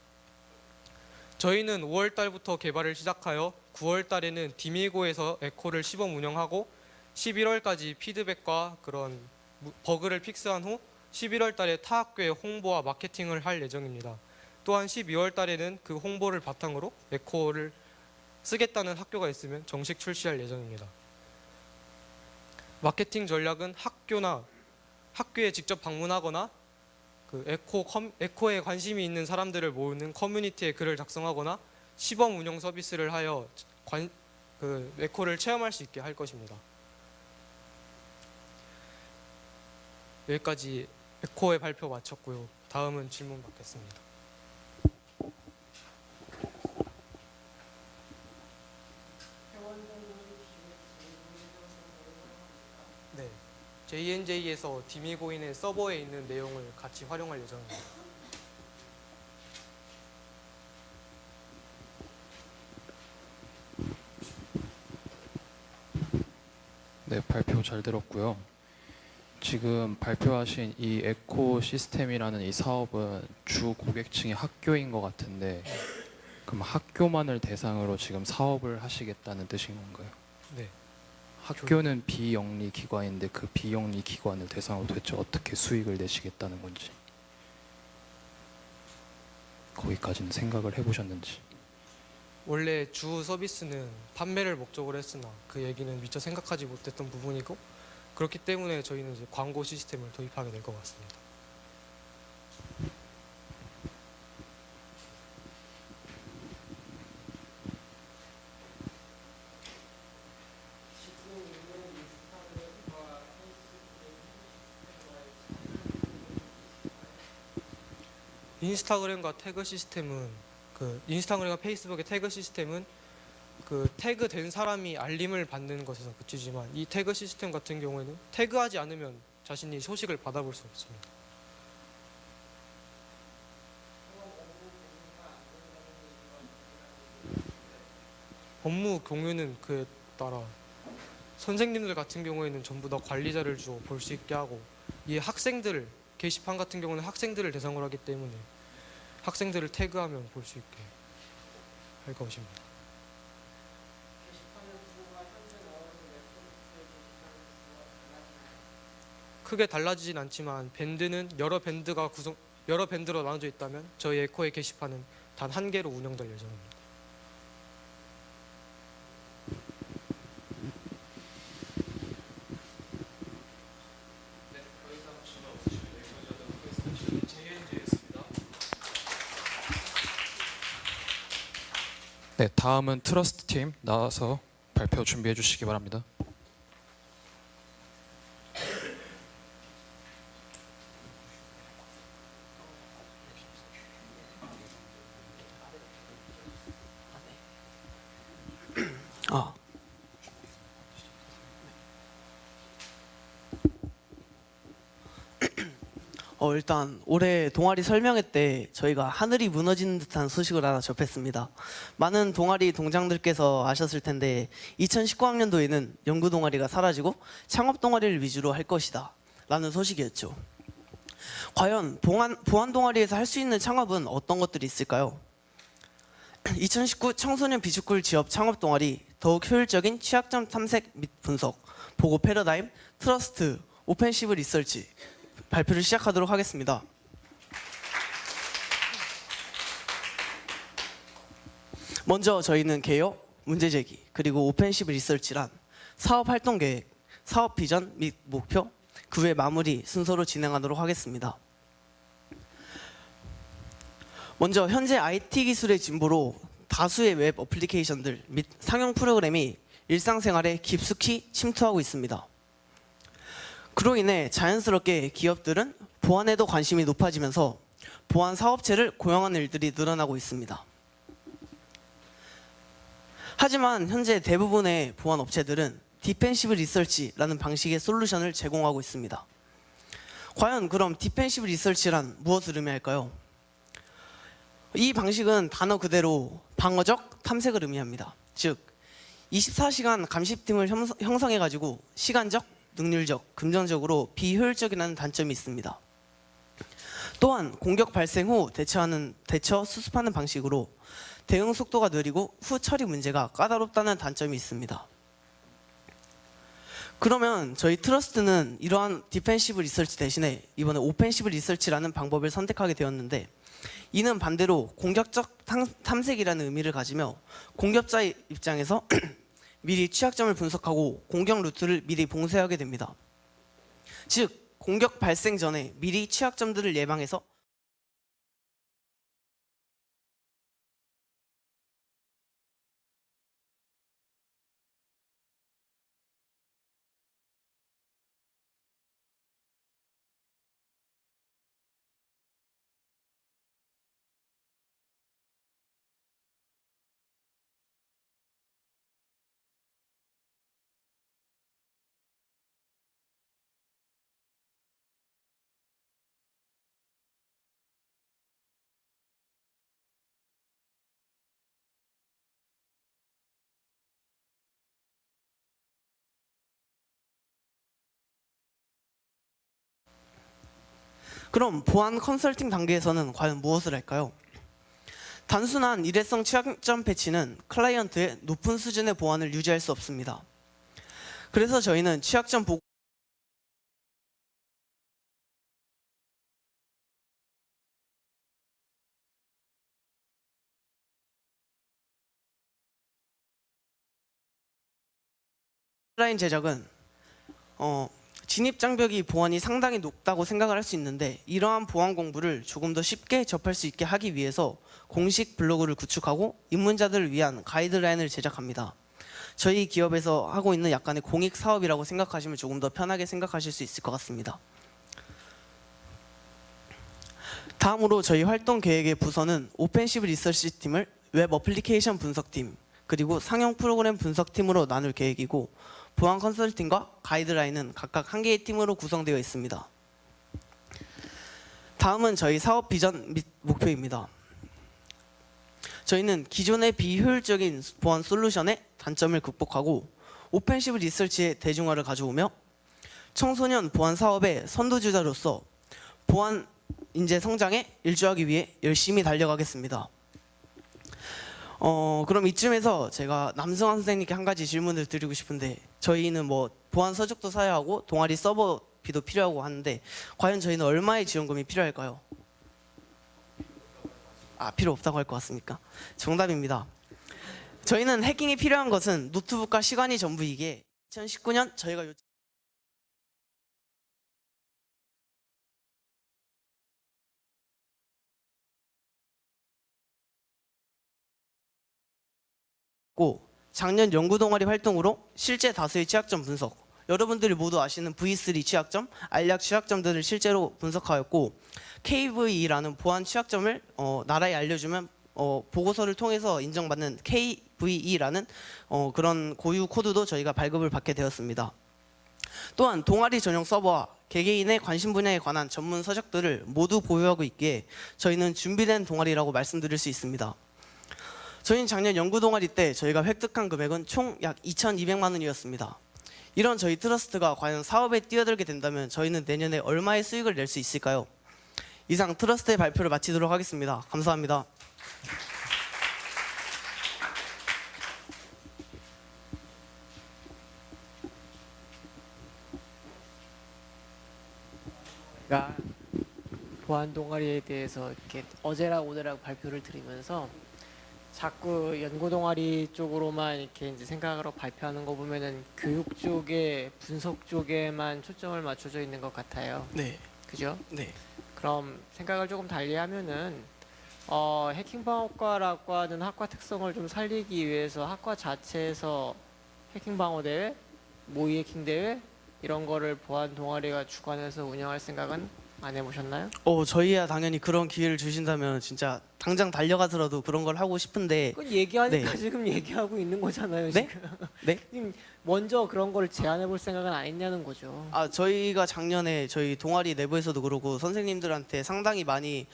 저희는 5월 달부터 개발을 시작하여 9월 달에는 디미고에서 에코를 시범 운영하고 11월까지 피드백과 그런 버그를 픽스한 후 11월 달에 타 학교에 홍보와 마케팅을 할 예정입니다. 또한 12월 달에는 그 홍보를 바탕으로 에코를 쓰겠다는 학교가 있으면 정식 출시할 예정입니다. 마케팅 전략은 학교에 직접 방문하거나 그 에코에 관심이 있는 사람들을 모으는 커뮤니티에 글을 작성하거나 시범 운영 서비스를 하여 에코를 체험할 수 있게 할 것입니다. 여기까지 에코의 발표 마쳤고요. 다음은 질문 받겠습니다. 네, JNJ에서 디미고인의 서버에 있는 내용을 같이 활용할 예정입니다. 네, 발표 잘 들었고요. 지금 발표하신 이 에코 시스템이라는 이 사업은 주 고객층이 학교인 것 같은데 그럼 학교만을 대상으로 지금 사업을 하시겠다는 뜻인 건가요? 네. 학교는 비영리 기관인데 그 비영리 기관을 대상으로 도대체 어떻게 수익을 내시겠다는 건지 거기까지는 생각을 해보셨는지. 원래 주 서비스는 판매를 목적으로 했으나 그 얘기는 미처 생각하지 못했던 부분이고 그렇기 때문에 저희는 이제 광고 시스템을 도입하게 될 것 같습니다. 인스타그램과 태그 시스템은 인스타그램과 페이스북의 태그 시스템은 그 태그된 사람이 알림을 받는 것에서 그치지만 이 태그 시스템 같은 경우에는 태그하지 않으면 자신이 소식을 받아볼 수 없습니다. 업무 공유는 그에 따라 선생님들 같은 경우에는 전부 다 관리자를 주어 볼 수 있게 하고 이 게시판 같은 경우는 학생들을 대상으로 하기 때문에 학생들을 태그하면 볼 수 있게 할 것입니다. 크게 달라지진 않지만 밴드는 여러 밴드로 나눠져 있다면 저희 에코의 게시판은 단 한 개로 운영될 예정입니다. 네, 다음은 트러스트 팀 나와서 발표 준비해 주시기 바랍니다. 일단 올해 동아리 설명회 때 저희가 하늘이 무너지는 듯한 소식을 하나 접했습니다. 많은 동아리 동장들께서 아셨을 텐데 2019학년도에는 연구 동아리가 사라지고 창업 동아리를 위주로 할 것이다 라는 소식이었죠. 과연 보안 동아리에서 할 수 있는 창업은 어떤 것들이 있을까요? 2019 청소년 비주쿨 지업 창업 동아리 더욱 효율적인 취약점 탐색 및 분석, 보고 패러다임, 트러스트, 오펜시브 리서치 발표를 시작하도록 하겠습니다. 먼저 저희는 개요, 문제제기, 그리고 오펜시브 리서치란 사업 활동 계획, 사업 비전 및 목표, 그 외 마무리 순서로 진행하도록 하겠습니다. 먼저 현재 IT 기술의 진보로 다수의 웹 어플리케이션들 및 상용 프로그램이 일상생활에 깊숙이 침투하고 있습니다. 그로 인해 자연스럽게 기업들은 보안에도 관심이 높아지면서 보안 사업체를 고용하는 일들이 늘어나고 있습니다. 하지만 현재 대부분의 보안 업체들은 디펜시브 리서치라는 방식의 솔루션을 제공하고 있습니다. 과연 그럼 디펜시브 리서치란 무엇을 의미할까요? 이 방식은 단어 그대로 방어적 탐색을 의미합니다. 즉 24시간 감시팀을 형성해가지고 시간적, 능률적, 금전적으로 비효율적이라는 단점이 있습니다. 또한 공격 발생 후 대처 수습하는 방식으로 대응 속도가 느리고 후 처리 문제가 까다롭다는 단점이 있습니다. 그러면 저희 트러스트는 이러한 디펜시브 리서치 대신에 이번에 오펜시브 리서치라는 방법을 선택하게 되었는데, 이는 반대로 공격적 탐색이라는 의미를 가지며 공격자의 입장에서 미리 취약점을 분석하고 공격 루트를 미리 봉쇄하게 됩니다. 즉 공격 발생 전에 미리 취약점들을 예방해서 그럼 보안 컨설팅 단계에서는 과연 무엇을 할까요? 단순한 일회성 취약점 패치는 클라이언트의 높은 수준의 보안을 유지할 수 없습니다. 그래서 저희는 취약점 보고 라인 제작은 진입 장벽이 보안이 상당히 높다고 생각을 할 수 있는데, 이러한 보안 공부를 조금 더 쉽게 접할 수 있게 하기 위해서 공식 블로그를 구축하고 입문자들을 위한 가이드라인을 제작합니다. 저희 기업에서 하고 있는 약간의 공익 사업이라고 생각하시면 조금 더 편하게 생각하실 수 있을 것 같습니다. 다음으로 저희 활동 계획의 부서는 오펜시브 리서치 팀을 웹 어플리케이션 분석팀, 그리고 상용 프로그램 분석팀으로 나눌 계획이고, 보안 컨설팅과 가이드라인은 각각 1개의 팀으로 구성되어 있습니다. 다음은 저희 사업 비전 및 목표입니다. 저희는 기존의 비효율적인 보안 솔루션의 단점을 극복하고 오펜시브 리서치의 대중화를 가져오며 청소년 보안 사업의 선두주자로서 보안 인재 성장에 일조하기 위해 열심히 달려가겠습니다. 그럼 이쯤에서 제가 남승환 선생님께 한 가지 질문을 드리고 싶은데, 저희는 뭐 보안 서적도 사야 하고 동아리 서버비도 필요하고 하는데 과연 저희는 얼마의 지원금이 필요할까요? 필요 없다고 할 것 같습니까? 정답입니다. 저희는 해킹이 필요한 것은 노트북과 시간이 전부이기에 2019년 저희가 작년 연구 동아리 활동으로 실제 다수의 취약점 분석, 여러분들이 모두 아시는 V3 취약점, 알약 취약점들을 실제로 분석하였고, KVE라는 보안 취약점을 나라에 알려주면 보고서를 통해서 인정받는 KVE라는 그런 고유 코드도 저희가 발급을 받게 되었습니다. 또한 동아리 전용 서버와 개개인의 관심 분야에 관한 전문 서적들을 모두 보유하고 있기에 저희는 준비된 동아리라고 말씀드릴 수 있습니다. 저희는 작년 연구 동아리 때 저희가 획득한 금액은 총 약 2,200만 원이었습니다. 이런 저희 트러스트가 과연 사업에 뛰어들게 된다면 저희는 내년에 얼마의 수익을 낼 수 있을까요? 이상 트러스트의 발표를 마치도록 하겠습니다. 감사합니다. 제가 보안 동아리에 대해서 이렇게 어제랑 오늘랑 발표를 드리면서 자꾸 연구 동아리 쪽으로만 이렇게 이제 생각으로 발표하는 거 보면은 교육 쪽에 분석 쪽에만 초점을 맞춰져 있는 것 같아요. 네. 그죠? 네. 그럼 생각을 조금 달리하면은 해킹방어과라고 하는 학과 특성을 좀 살리기 위해서 학과 자체에서 해킹방어 대회, 모의 해킹 대회 이런 거를 보안 동아리가 주관해서 운영할 생각은 안 해보셨나요? 저희야 당연히 그런 기회를 주신다면 진짜 당장 달려가서라도 그런 걸 하고 싶은데. 그건 얘기하니까 네. 지금 얘기하고 있는 거잖아요. 네? 지금. 네? 지금 먼저 그런 걸 제안해 볼 생각은 안 했냐는 거죠. 저희가 작년에 저희 동아리 내부에서도 그렇고 선생님들한테 상당히 많이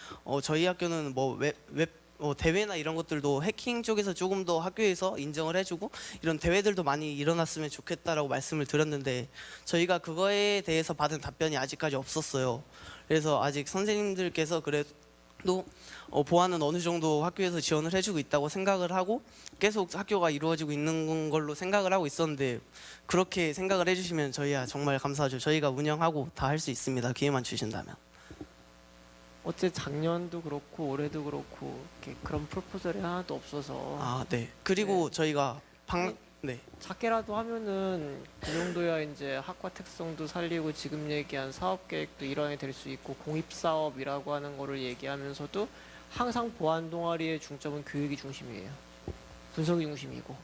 저희 학교는 뭐 대회나 이런 것들도 해킹 쪽에서 조금 더 학교에서 인정을 해주고 이런 대회들도 많이 일어났으면 좋겠다라고 말씀을 드렸는데 저희가 그거에 대해서 받은 답변이 아직까지 없었어요. 그래서 아직 선생님들께서 그래도 보안은 어느 정도 학교에서 지원을 해주고 있다고 생각을 하고 계속 학교가 이루어지고 있는 걸로 생각을 하고 있었는데 그렇게 생각을 해주시면 저희야 정말 감사하죠. 저희가 운영하고 다 할 수 있습니다. 기회만 주신다면. 어째 작년도 그렇고 올해도 그렇고 이렇게 그런 프로포절이 하나도 없어서 네. 그리고 저희가 네. 작게라도 하면은 그 정도야 이제 학과 특성도 살리고 지금 얘기한 사업 계획도 일환이 될 수 있고 공입 사업이라고 하는 거를 얘기하면서도 항상 보안 동아리의 중점은 교육이 중심이에요. 분석이 중심이고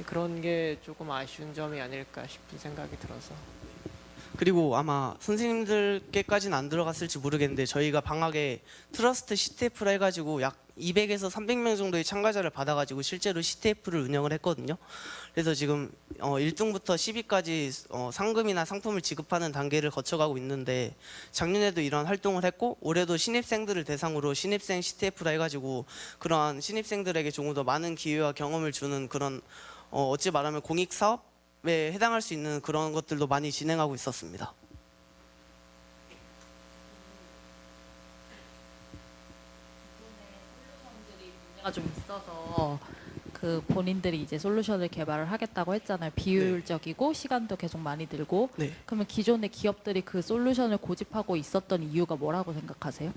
그런 게 조금 아쉬운 점이 아닐까 싶은 생각이 들어서. 그리고 아마 선생님들께까지는 안 들어갔을지 모르겠는데 저희가 방학에 트러스트 CTF를 해가지고 약 200에서 300명 정도의 참가자를 받아가지고 실제로 CTF를 운영을 했거든요. 그래서 지금 1등부터 10위까지 상금이나 상품을 지급하는 단계를 거쳐가고 있는데 작년에도 이런 활동을 했고 올해도 신입생들을 대상으로 신입생 CTF라 해가지고 그러한 신입생들에게 조금 더 많은 기회와 경험을 주는 그런 어찌 말하면 공익 사업에 해당할 수 있는 그런 것들도 많이 진행하고 있었습니다. 문제가 좀 있어서 그 본인들이 이제 솔루션을 개발을 하겠다고 했잖아요. 비효율적이고 시간도 계속 많이 들고. 네. 그러면 기존의 기업들이 그 솔루션을 고집하고 있었던 이유가 뭐라고 생각하세요?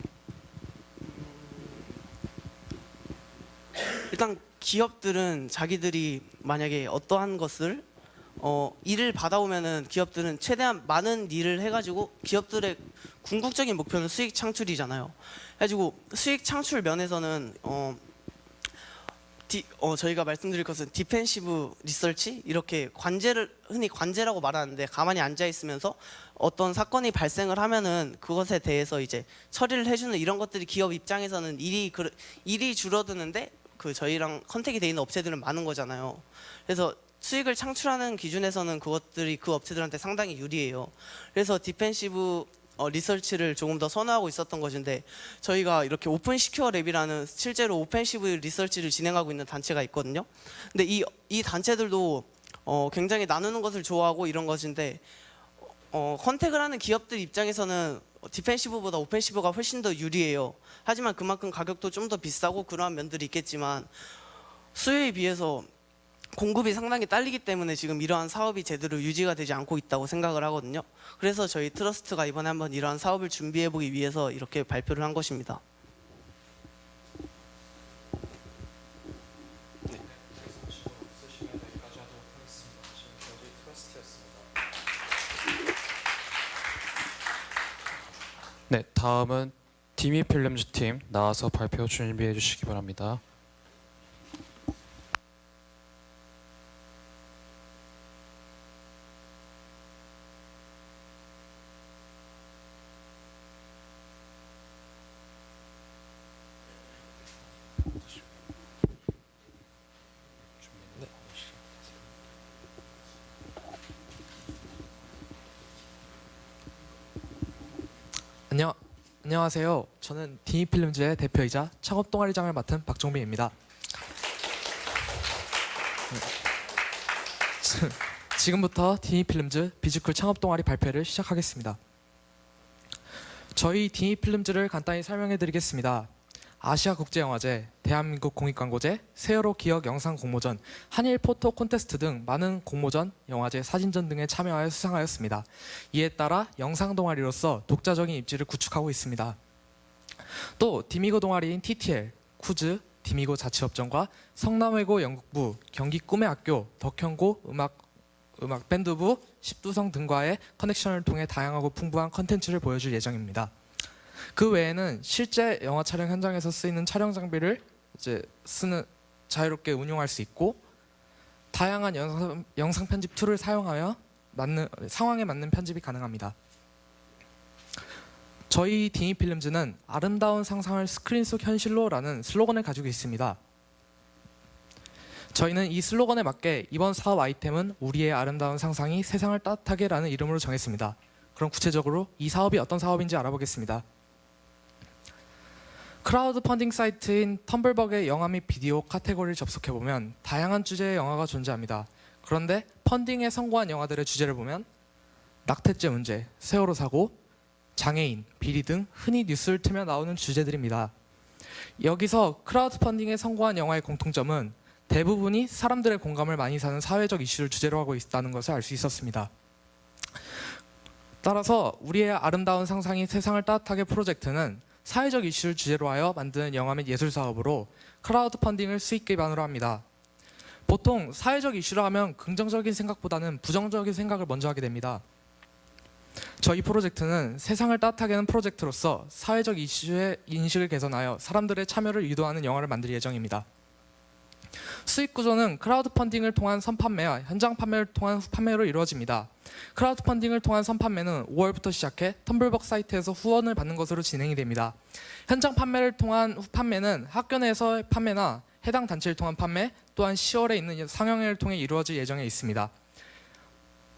일단 기업들은 자기들이 만약에 어떠한 것을 일을 받아오면은 기업들은 최대한 많은 일을 해가지고 기업들의 궁극적인 목표는 수익 창출이잖아요. 해가지고 수익 창출 면에서는 저희가 말씀드릴 것은 디펜시브 리서치 이렇게 흔히 관제라고 말하는데 가만히 앉아 있으면서 어떤 사건이 발생을 하면은 그것에 대해서 이제 처리를 해주는 이런 것들이 기업 입장에서는 일이 줄어드는데 그 저희랑 컨택이 돼 있는 업체들은 많은 거잖아요. 그래서 수익을 창출하는 기준에서는 그것들이 그 업체들한테 상당히 유리해요. 그래서 디펜시브 리서치를 조금 더 선호하고 있었던 것인데 저희가 이렇게 오픈 시큐어 랩이라는 실제로 오펜시브 리서치를 진행하고 있는 단체가 있거든요. 근데 이 단체들도 굉장히 나누는 것을 좋아하고 이런 것인데 컨택을 하는 기업들 입장에서는 디펜시브보다 오펜시브가 훨씬 더 유리해요. 하지만 그만큼 가격도 좀 더 비싸고 그러한 면들이 있겠지만 수요에 비해서 공급이 상당히 딸리기 때문에 지금 이러한 사업이 제대로 유지가 되지 않고 있다고 생각을 하거든요. 그래서 저희 트러스트가 이번에 한번 이러한 사업을 준비해보기 위해서 이렇게 발표를 한 것입니다. 네, 다음은 디미 필름즈 팀 나와서 발표 준비해 주시기 바랍니다. 안녕하세요. 저는 디니필름즈의 대표이자 창업 동아리장을 맡은 박종빈입니다. 지금부터 디니필름즈 비즈쿨 창업 동아리 발표를 시작하겠습니다. 저희 디니필름즈를 간단히 설명해 드리겠습니다. 아시아국제영화제, 대한민국 공익광고제, 세월호 기억 영상 공모전, 한일 포토 콘테스트 등 많은 공모전, 영화제, 사진전 등에 참여하여 수상하였습니다. 이에 따라 영상 동아리로서 독자적인 입지를 구축하고 있습니다. 또 디미고 동아리인 TTL, 쿠즈, 디미고 자치협정과 성남외고 연극부, 경기 꿈의 학교, 덕현고 음악 밴드부, 십두성 등과의 커넥션을 통해 다양하고 풍부한 컨텐츠를 보여줄 예정입니다. 그 외에는 실제 영화 촬영 현장에서 쓰이는 촬영 장비를 자유롭게 운용할 수 있고, 다양한 영상 편집 툴을 사용하여 상황에 맞는 편집이 가능합니다. 저희 디니필름즈는 아름다운 상상을 스크린 속 현실로라는 슬로건을 가지고 있습니다. 저희는 이 슬로건에 맞게 이번 사업 아이템은 우리의 아름다운 상상이 세상을 따뜻하게라는 이름으로 정했습니다. 그럼 구체적으로 이 사업이 어떤 사업인지 알아보겠습니다. 크라우드 펀딩 사이트인 텀블벅의 영화 및 비디오 카테고리를 접속해보면 다양한 주제의 영화가 존재합니다. 그런데 펀딩에 성공한 영화들의 주제를 보면 낙태죄 문제, 세월호 사고, 장애인, 비리 등 흔히 뉴스를 틀면 나오는 주제들입니다. 여기서 크라우드 펀딩에 성공한 영화의 공통점은 대부분이 사람들의 공감을 많이 사는 사회적 이슈를 주제로 하고 있다는 것을 알 수 있었습니다. 따라서 우리의 아름다운 상상이 세상을 따뜻하게 프로젝트는 사회적 이슈를 주제로 하여 만드는 영화 및 예술 사업으로 크라우드 펀딩을 수익 기반으로 합니다. 보통 사회적 이슈라 하면 긍정적인 생각보다는 부정적인 생각을 먼저 하게 됩니다. 저희 프로젝트는 세상을 따뜻하게 하는 프로젝트로서 사회적 이슈의 인식을 개선하여 사람들의 참여를 유도하는 영화를 만들 예정입니다. 수익 구조는 크라우드 펀딩을 통한 선판매와 현장 판매를 통한 후판매로 이루어집니다. 크라우드 펀딩을 통한 선판매는 5월부터 시작해 텀블벅 사이트에서 후원을 받는 것으로 진행이 됩니다. 현장 판매를 통한 후판매는 학교 내에서의 판매나 해당 단체를 통한 판매, 또한 10월에 있는 상영회를 통해 이루어질 예정에 있습니다.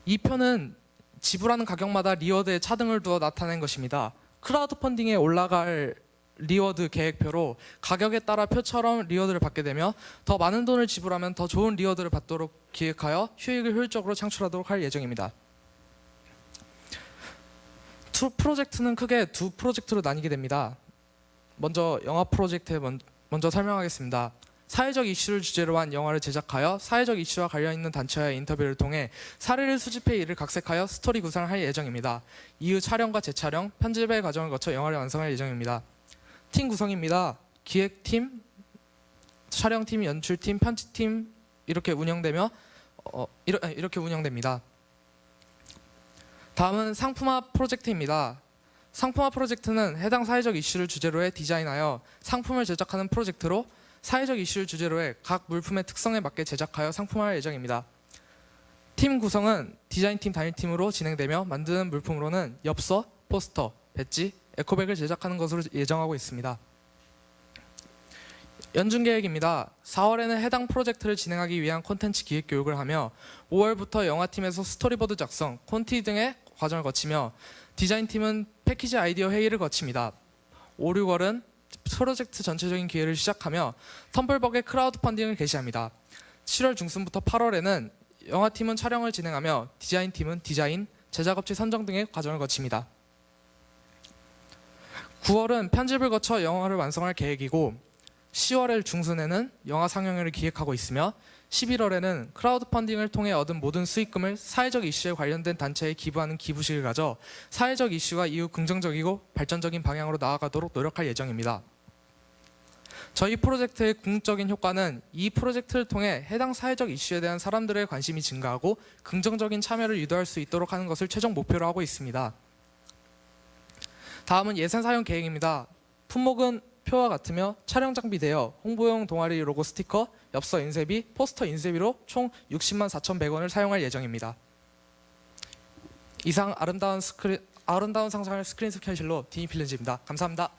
이 표는 지불하는 가격마다 리워드에 차등을 두어 나타낸 것입니다. 크라우드 펀딩에 올라갈 리워드 계획표로 가격에 따라 표처럼 리워드를 받게 되며 더 많은 돈을 지불하면 더 좋은 리워드를 받도록 기획하여 효익을 효율적으로 창출하도록 할 예정입니다. 프로젝트는 크게 두 프로젝트로 나뉘게 됩니다. 먼저 영화 프로젝트에 먼저 설명하겠습니다. 사회적 이슈를 주제로 한 영화를 제작하여 사회적 이슈와 관련 있는 단체와의 인터뷰를 통해 사례를 수집해 이를 각색하여 스토리 구상을 할 예정입니다. 이후 촬영과 재촬영, 편집의 과정을 거쳐 영화를 완성할 예정입니다. 팀 구성입니다. 기획팀, 촬영팀, 연출팀, 편집팀 이렇게 운영되며 이렇게 운영됩니다. 다음은 상품화 프로젝트입니다. 상품화 프로젝트는 해당 사회적 이슈를 주제로 해 디자인하여 상품을 제작하는 프로젝트로 사회적 이슈를 주제로 해 각 물품의 특성에 맞게 제작하여 상품화할 예정입니다. 팀 구성은 디자인팀 단일팀으로 진행되며 만드는 물품으로는 엽서, 포스터, 배지, 에코백을 제작하는 것으로 예정하고 있습니다. 연중 계획입니다. 4월에는 해당 프로젝트를 진행하기 위한 콘텐츠 기획 교육을 하며 5월부터 영화팀에서 스토리보드 작성, 콘티 등의 과정을 거치며 디자인팀은 패키지 아이디어 회의를 거칩니다. 5, 6월은 프로젝트 전체적인 기획을 시작하며 텀블벅의 크라우드 펀딩을 개시합니다. 7월 중순부터 8월에는 영화팀은 촬영을 진행하며 디자인팀은 디자인, 제작업체 선정 등의 과정을 거칩니다. 9월은 편집을 거쳐 영화를 완성할 계획이고 10월 중순에는 영화 상영회를 기획하고 있으며 11월에는 크라우드 펀딩을 통해 얻은 모든 수익금을 사회적 이슈에 관련된 단체에 기부하는 기부식을 가져 사회적 이슈가 이후 긍정적이고 발전적인 방향으로 나아가도록 노력할 예정입니다. 저희 프로젝트의 궁극적인 효과는 이 프로젝트를 통해 해당 사회적 이슈에 대한 사람들의 관심이 증가하고 긍정적인 참여를 유도할 수 있도록 하는 것을 최종 목표로 하고 있습니다. 다음은 예산 사용 계획입니다. 품목은 표와 같으며 촬영 장비 대여, 홍보용 동아리 로고 스티커, 엽서 인쇄비, 포스터 인쇄비로 총 60만 4,100원을 사용할 예정입니다. 이상 아름다운 상상을 스크린 속 현실로 디니필름즈입니다. 감사합니다.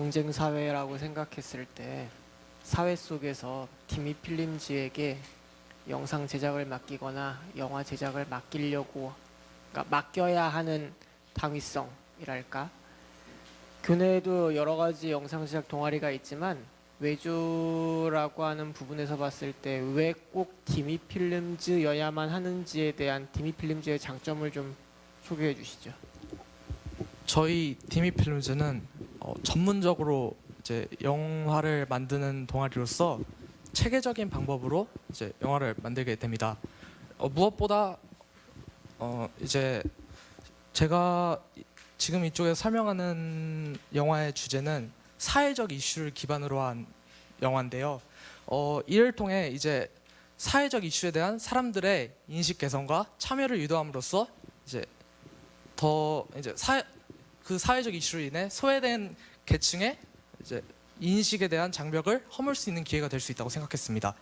경쟁 사회라고 생각했을 때 사회 속에서 디미 필름즈에게 영상 제작을 맡기거나 영화 제작을 맡기려고 그러니까 맡겨야 하는 당위성이랄까. 교내에도 여러 가지 영상 제작 동아리가 있지만 외주라고 하는 부분에서 봤을 때 왜 꼭 디미 필름즈여야만 하는지에 대한 디미 필름즈의 장점을 좀 소개해 주시죠. 저희 디미 필름즈는 전문적으로 이제 영화를 만드는 동아리로서 체계적인 방법으로 이제 영화를 만들게 됩니다. 무엇보다 이제 제가 지금 이쪽에서 설명하는 영화의 주제는 사회적 이슈를 기반으로 한 영화인데요. 이를 통해 이제 사회적 이슈에 대한 사람들의 인식 개선과 참여를 유도함으로써 이제 더 이제 그 사회적 이슈로 인해 소외된 계층의 이제 인식에 대한 장벽을 허물 수 있는 기회가 될 수 있다고 생각했습니다.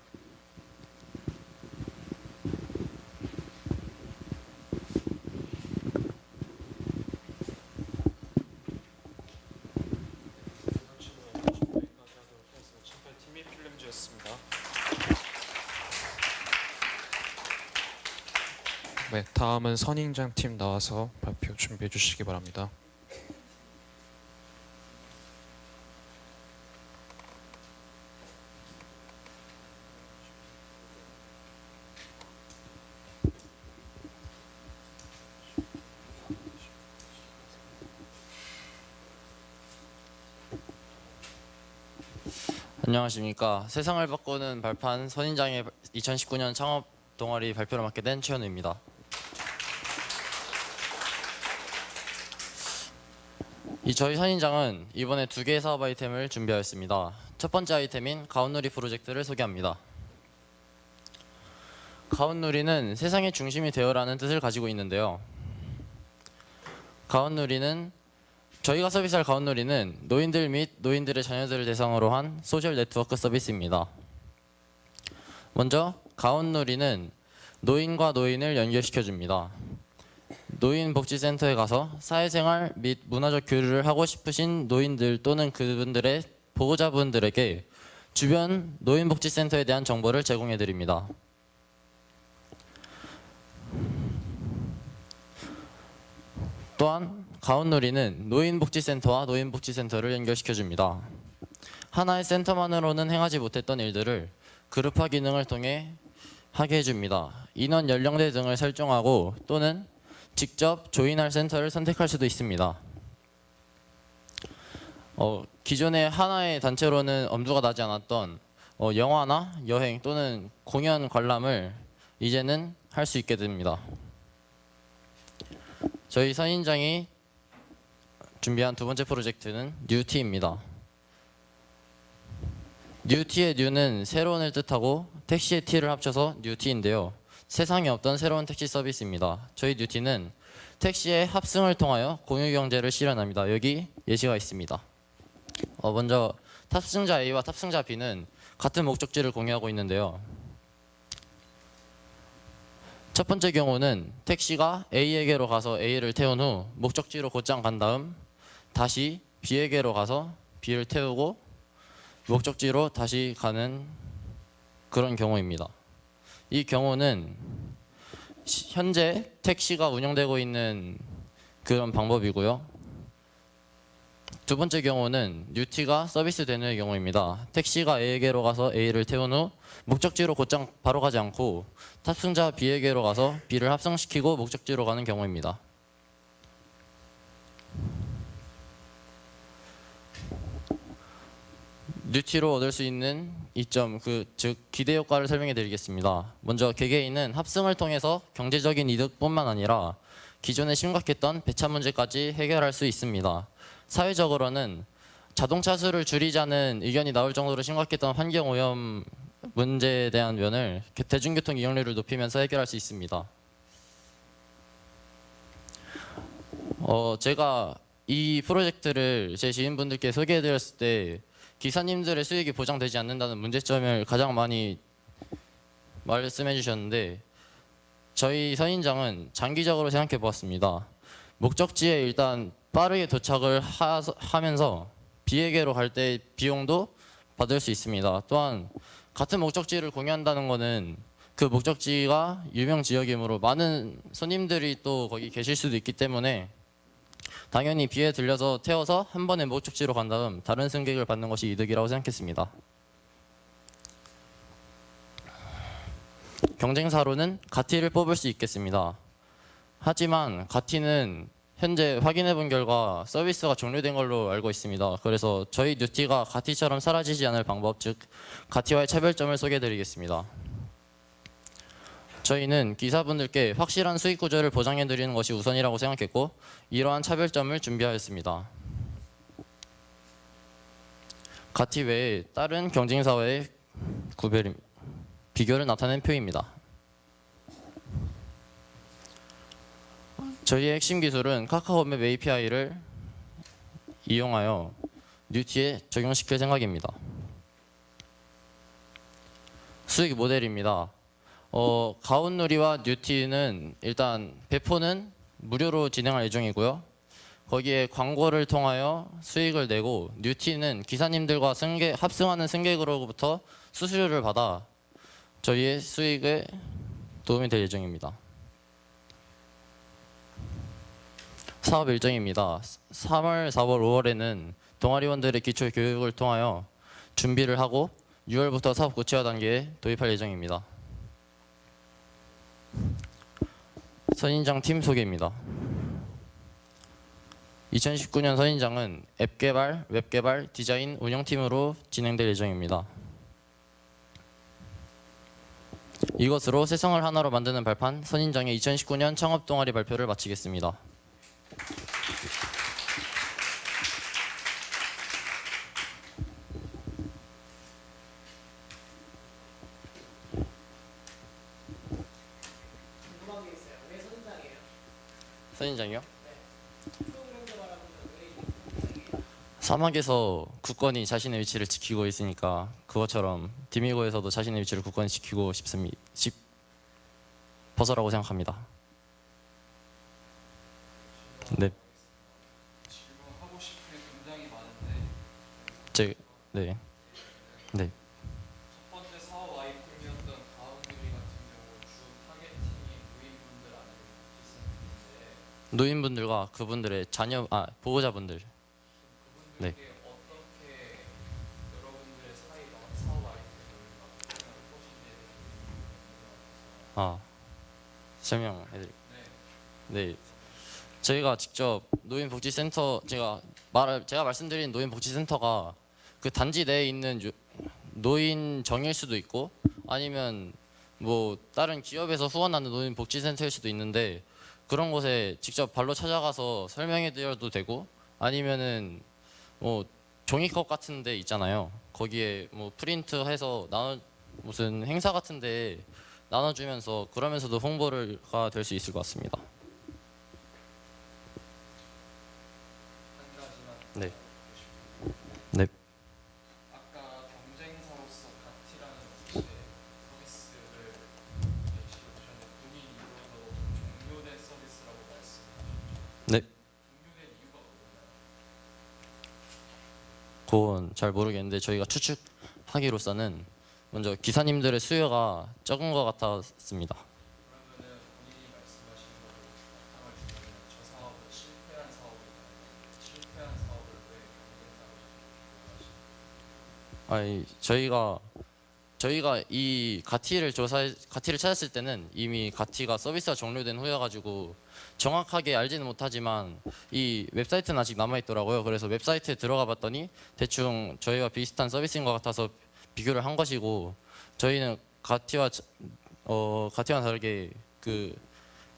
네, 다음은 선인장 팀 나와서 발표 준비해 주시기 바랍니다. 안녕하십니까. 세상을 바꾸는 발판 선인장의 2019년 창업 동아리 발표를 맡게 된 최현우입니다. 저희 선인장은 이번에 2개의 사업 아이템을 준비하였습니다. 첫 번째 아이템인 가온누리 프로젝트를 소개합니다. 가온누리는 세상의 중심이 되어라는 뜻을 가지고 있는데요. 가온누리는 저희가 서비스할 가온누리는 노인들 및 노인들의 자녀들을 대상으로 한 소셜 네트워크 서비스입니다. 먼저 가온누리는 노인과 노인을 연결시켜줍니다. 노인복지센터에 가서 사회생활 및 문화적 교류를 하고 싶으신 노인들 또는 그분들의 보호자분들에게 주변 노인복지센터에 대한 정보를 제공해드립니다. 또한 가온누리는 노인복지센터와 노인복지센터를 연결시켜줍니다. 하나의 센터만으로는 행하지 못했던 일들을 그룹화 기능을 통해 하게 해줍니다. 인원, 연령대 등을 설정하고 또는 직접 조인할 센터를 선택할 수도 있습니다. 기존에 하나의 단체로는 엄두가 나지 않았던 영화나 여행 또는 공연 관람을 이제는 할 수 있게 됩니다. 저희 선인장이 준비한 두 번째 프로젝트는 뉴티입니다. 뉴티의 뉴는 새로운을 뜻하고 택시의 T를 합쳐서 뉴티인데요. 세상에 없던 새로운 택시 서비스입니다. 저희 뉴티는 택시의 합승을 통하여 공유 경제를 실현합니다. 여기 예시가 있습니다. 먼저 탑승자 A와 탑승자 B는 같은 목적지를 공유하고 있는데요. 첫 번째 경우는 택시가 A에게로 가서 A를 태운 후 목적지로 곧장 간 다음 다시 B에게로 가서 B를 태우고 목적지로 다시 가는 그런 경우입니다. 이 경우는 현재 택시가 운영되고 있는 그런 방법이고요. 두 번째 경우는 뉴티가 서비스되는 후의 경우입니다. 택시가 A에게로 가서 A를 태운 후 목적지로 곧장 바로 가지 않고 탑승자 B에게로 가서 B를 합승시키고 목적지로 가는 경우입니다. 뉴티로 얻을 수 있는 이점, 즉 기대 효과를 설명해 드리겠습니다. 먼저 개개인은 합승을 통해서 경제적인 이득뿐만 아니라 기존에 심각했던 배차 문제까지 해결할 수 있습니다. 사회적으로는 자동차 수를 줄이자는 의견이 나올 정도로 심각했던 환경오염 문제에 대한 면을 대중교통 이용률을 높이면서 해결할 수 있습니다. 제가 이 프로젝트를 제 지인분들께 소개해드렸을 때 기사님들의 수익이 보장되지 않는다는 문제점을 가장 많이 말씀해 주셨는데 저희 선인장은 장기적으로 생각해 보았습니다. 목적지에 일단 빠르게 도착을 하면서 B에게로 갈 때 비용도 받을 수 있습니다. 또한 같은 목적지를 공유한다는 것은 그 목적지가 유명 지역이므로 많은 손님들이 또 거기 계실 수도 있기 때문에 당연히 B에 들려서 태워서 한 번에 목적지로 간 다음 다른 승객을 받는 것이 이득이라고 생각했습니다. 경쟁사로는 가티를 뽑을 수 있겠습니다. 하지만 가티는 현재 확인해 본 결과 서비스가 종료된 걸로 알고 있습니다. 그래서 저희 뉴티가 가티처럼 사라지지 않을 방법, 즉 가티와의 차별점을 소개해 드리겠습니다. 저희는 기사분들께 확실한 수익 구조를 보장해 드리는 것이 우선이라고 생각했고 이러한 차별점을 준비하였습니다. 가티 외에 다른 경쟁사와의 비교를 나타낸 표입니다. 저희의 핵심 기술은 카카오맵 API를 이용하여 뉴티에 적용시킬 생각입니다. 수익 모델입니다. 가온누리와 뉴티는 일단 배포는 무료로 진행할 예정이고요. 거기에 광고를 통하여 수익을 내고 뉴티는 기사님들과 합승하는 승객으로부터 수수료를 받아 저희의 수익에 도움이 될 예정입니다. 사업 일정입니다. 3월, 4월, 5월에는 동아리원들의 기초 교육을 통하여 준비를 하고 6월부터 사업 구체화 단계에 도입할 예정입니다. 선인장 팀 소개입니다. 2019년 선인장은 앱 개발, 웹 개발, 디자인, 운영팀으로 진행될 예정입니다. 이것으로 세상을 하나로 만드는 발판 선인장의 2019년 창업 동아리 발표를 마치겠습니다. 선인장이요? 사막에서 굳건히 자신의 위치를 지키고 있으니까 그것처럼 디미고에서도 자신의 위치를 굳건히 지키고 싶어서라고 생각합니다. 네. 하고 싶은 게 굉장히 많은데 네. 네. 첫 번째 사업 아이템이었던 가온누리 같은 경우 주 타겟팅이 노인분들 아니면 노인분들과 그분들의 자녀, 보호자분들. 네. 어떻게 여러분들의 사업 아이템을 설명해드릴게요. 네. 저희가 직접 노인복지센터 제가 말씀드린 노인복지센터가 그 단지 내에 있는 노인 정일 수도 있고 아니면 뭐 다른 기업에서 후원하는 노인복지센터일 수도 있는데 그런 곳에 직접 발로 찾아가서 설명해드려도 되고 아니면은 뭐 종이컵 같은 데 있잖아요. 거기에 뭐 프린트해서 무슨 행사 같은 데 나눠주면서 그러면서도 홍보가 될 수 있을 것 같습니다. 네. 네. 아까 경쟁사로서 가티라는 업체 서비스를 제시해주셨는데 본인 이후로도 종료된 서비스라고 말씀하셨죠? 네. 종료된 이유가 뭐였나요? 그건 잘 모르겠는데 저희가 추측하기로서는 먼저 기사님들의 수요가 적은 것 같았습니다. 그러면은 본인이 말씀하신 거로 바탕을 두면 저 사업은 실패한 사업인가요? 실패한 사업을 왜 경쟁사로 저희가 이 가티를 찾았을 때는 이미 가티가 서비스가 종료된 후여가지고 정확하게 알지는 못하지만 이 웹사이트는 아직 남아 있더라고요. 그래서 웹사이트에 들어가 봤더니 대충 저희와 비슷한 서비스인 것 같아서 비교를 한 것이고 저희는 가티와 다르게 그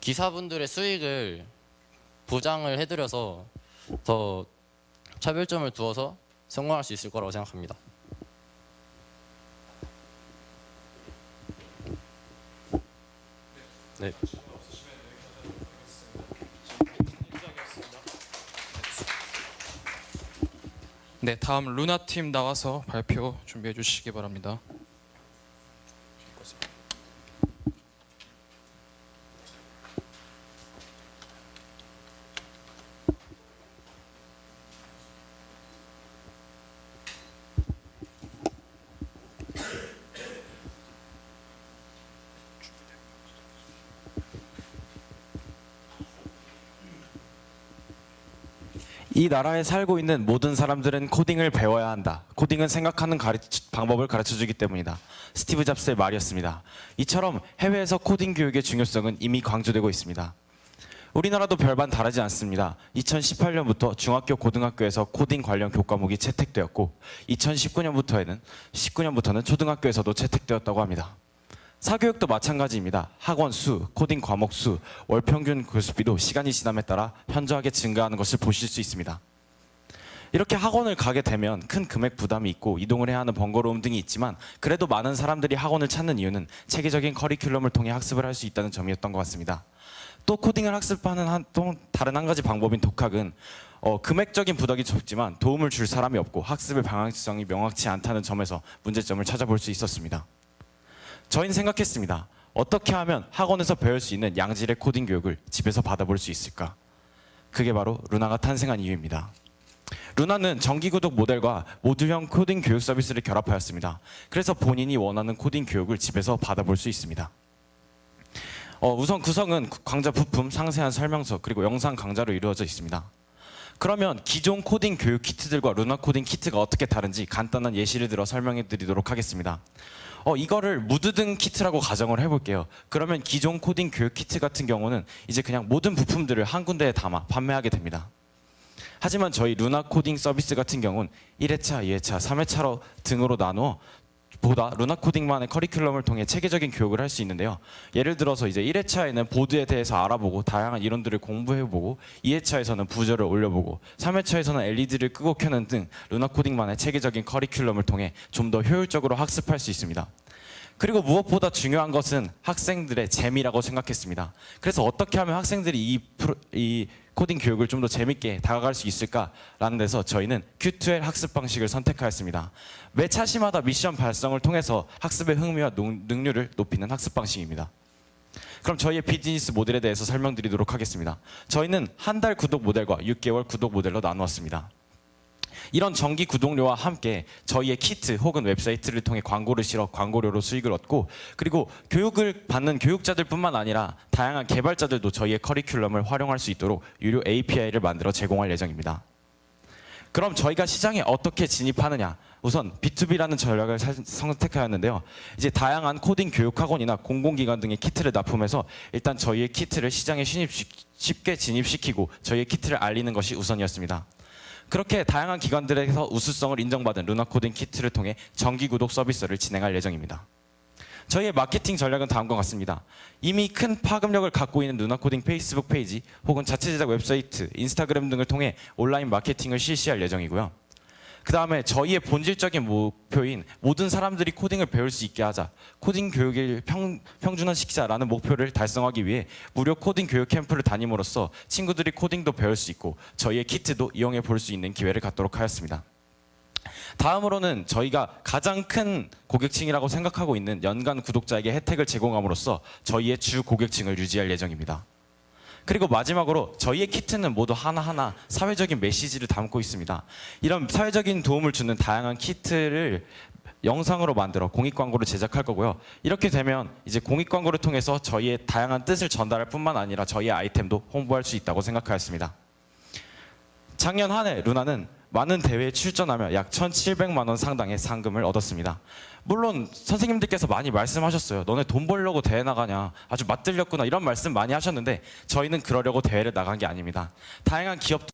기사분들의 수익을 보장을 해드려서 더 차별점을 두어서 성공할 수 있을 거라고 생각합니다. 네. 네, 다음 루나 팀 나와서 발표 준비해 주시기 바랍니다. 이 나라에 살고 있는 모든 사람들은 코딩을 배워야 한다. 코딩은 생각하는 방법을 가르쳐주기 때문이다. 스티브 잡스의 말이었습니다. 이처럼 해외에서 코딩 교육의 중요성은 이미 강조되고 있습니다. 우리나라도 별반 다르지 않습니다. 2018년부터 중학교, 고등학교에서 코딩 관련 교과목이 채택되었고 2019년부터는 초등학교에서도 채택되었다고 합니다. 사교육도 마찬가지입니다. 학원 수, 코딩 과목 수, 월 평균 교습비도 시간이 지남에 따라 현저하게 증가하는 것을 보실 수 있습니다. 이렇게 학원을 가게 되면 큰 금액 부담이 있고 이동을 해야 하는 번거로움 등이 있지만 그래도 많은 사람들이 학원을 찾는 이유는 체계적인 커리큘럼을 통해 학습을 할 수 있다는 점이었던 것 같습니다. 또 코딩을 학습하는 다른 한 가지 방법인 독학은 금액적인 부담이 적지만 도움을 줄 사람이 없고 학습의 방향성이 명확치 않다는 점에서 문제점을 찾아볼 수 있었습니다. 저희는 생각했습니다. 어떻게 하면 학원에서 배울 수 있는 양질의 코딩 교육을 집에서 받아볼 수 있을까? 그게 바로 루나가 탄생한 이유입니다. 루나는 정기구독 모델과 모듈형 코딩 교육 서비스를 결합하였습니다. 그래서 본인이 원하는 코딩 교육을 집에서 받아볼 수 있습니다. 우선 구성은 강좌 부품, 상세한 설명서, 그리고 영상 강좌로 이루어져 있습니다. 그러면 기존 코딩 교육 키트들과 루나 코딩 키트가 어떻게 다른지 간단한 예시를 들어 설명해 드리도록 하겠습니다. 이거를 무드등 키트라고 가정을 해볼게요. 그러면 기존 코딩 교육 키트 같은 경우는 이제 그냥 모든 부품들을 한 군데에 담아 판매하게 됩니다. 하지만 저희 루나 코딩 서비스 같은 경우는 1회차, 2회차, 3회차로 등으로 나누어 보다 루나 코딩만의 커리큘럼을 통해 체계적인 교육을 할 수 있는데요. 예를 들어서 이제 1회차에는 보드에 대해서 알아보고 다양한 이론들을 공부해보고 2회차에서는 부저를 올려보고 3회차에서는 LED를 끄고 켜는 등 루나 코딩만의 체계적인 커리큘럼을 통해 좀 더 효율적으로 학습할 수 있습니다. 그리고 무엇보다 중요한 것은 학생들의 재미라고 생각했습니다. 그래서 어떻게 하면 학생들이 이 코딩 교육을 좀 더 재밌게 다가갈 수 있을까라는 데서 저희는 Q2L 학습 방식을 선택하였습니다. 매 차시마다 미션 발성을 통해서 학습의 흥미와 능률을 높이는 학습 방식입니다. 그럼 저희의 비즈니스 모델에 대해서 설명드리도록 하겠습니다. 저희는 한 달 구독 모델과 6개월 구독 모델로 나누었습니다. 이런 정기 구독료와 함께 저희의 키트 혹은 웹사이트를 통해 광고를 실어 광고료로 수익을 얻고 그리고 교육을 받는 교육자들뿐만 아니라 다양한 개발자들도 저희의 커리큘럼을 활용할 수 있도록 유료 API를 만들어 제공할 예정입니다. 그럼 저희가 시장에 어떻게 진입하느냐? 우선 B2B라는 전략을 선택하였는데요. 이제 다양한 코딩 교육 학원이나 공공기관 등의 키트를 납품해서 일단 저희의 키트를 시장에 쉽게 진입시키고 저희의 키트를 알리는 것이 우선이었습니다. 그렇게 다양한 기관들에서 우수성을 인정받은 루나 코딩 키트를 통해 정기 구독 서비스를 진행할 예정입니다. 저희의 마케팅 전략은 다음과 같습니다. 이미 큰 파급력을 갖고 있는 루나 코딩 페이스북 페이지 혹은 자체 제작 웹사이트, 인스타그램 등을 통해 온라인 마케팅을 실시할 예정이고요. 그 다음에 저희의 본질적인 목표인 모든 사람들이 코딩을 배울 수 있게 하자, 코딩 교육을 평준화시키자라는 목표를 달성하기 위해 무료 코딩 교육 캠프를 다님으로써 친구들이 코딩도 배울 수 있고 저희의 키트도 이용해 볼 수 있는 기회를 갖도록 하였습니다. 다음으로는 저희가 가장 큰 고객층이라고 생각하고 있는 연간 구독자에게 혜택을 제공함으로써 저희의 주 고객층을 유지할 예정입니다. 그리고 마지막으로 저희의 키트는 모두 하나하나 사회적인 메시지를 담고 있습니다. 이런 사회적인 도움을 주는 다양한 키트를 영상으로 만들어 공익광고를 제작할 거고요. 이렇게 되면 이제 공익광고를 통해서 저희의 다양한 뜻을 전달할 뿐만 아니라 저희의 아이템도 홍보할 수 있다고 생각하였습니다. 작년 한 해 루나는 많은 대회에 출전하며 약 1,700만 원 상당의 상금을 얻었습니다. 물론 선생님들께서 많이 말씀하셨어요. 너네 돈 벌려고 대회 나가냐, 아주 맞들렸구나, 이런 말씀 많이 하셨는데 저희는 그러려고 대회를 나간 게 아닙니다. 다양한 기업들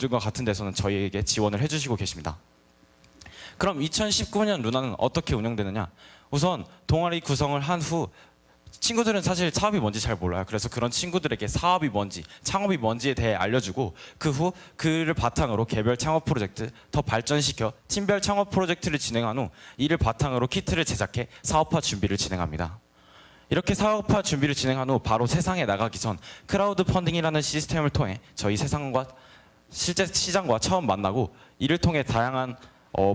과 같은 데서는 저희에게 지원을 해주시고 계십니다. 그럼 2019년 루나는 어떻게 운영되느냐? 우선 동아리 구성을 한 후 친구들은 사실 사업이 뭔지 잘 몰라요. 그래서 그런 친구들에게 사업이 뭔지, 창업이 뭔지에 대해 알려주고 그 후 그를 바탕으로 개별 창업 프로젝트 더 발전시켜 팀별 창업 프로젝트를 진행한 후 이를 바탕으로 키트를 제작해 사업화 준비를 진행합니다. 이렇게 사업화 준비를 진행한 후 바로 세상에 나가기 전 크라우드 펀딩이라는 시스템을 통해 저희 실제 시장과 처음 만나고 이를 통해 다양한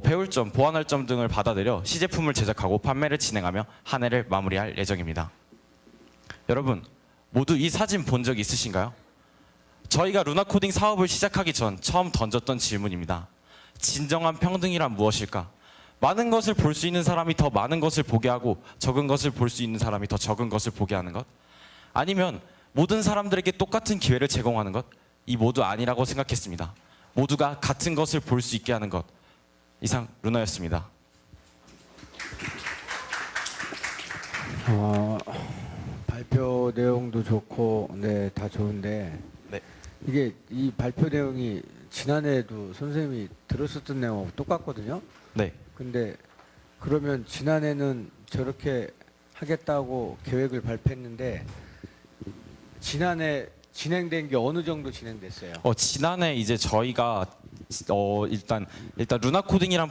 배울 점, 보완할 점 등을 받아들여 시제품을 제작하고 판매를 진행하며 한 해를 마무리할 예정입니다. 여러분 모두 이 사진 본 적 있으신가요? 저희가 루나 코딩 사업을 시작하기 전 처음 던졌던 질문입니다. 진정한 평등이란 무엇일까? 많은 것을 볼 수 있는 사람이 더 많은 것을 보게 하고 적은 것을 볼 수 있는 사람이 더 적은 것을 보게 하는 것? 아니면 모든 사람들에게 똑같은 기회를 제공하는 것? 이 모두 아니라고 생각했습니다. 모두가 같은 것을 볼 수 있게 하는 것. 이상 루나였습니다. 발표 내용도 좋고 네, 다 좋은데 네. 이게 이 발표 내용이 지난해에도 선생님이 들었었던 내용하고 똑같거든요. 네. 근데 그러면 지난해는 저렇게 하겠다고 계획을 발표했는데 지난해 진행된 게 어느 정도 진행됐어요? 지난해 이제 저희가 일단 루나 코딩이랑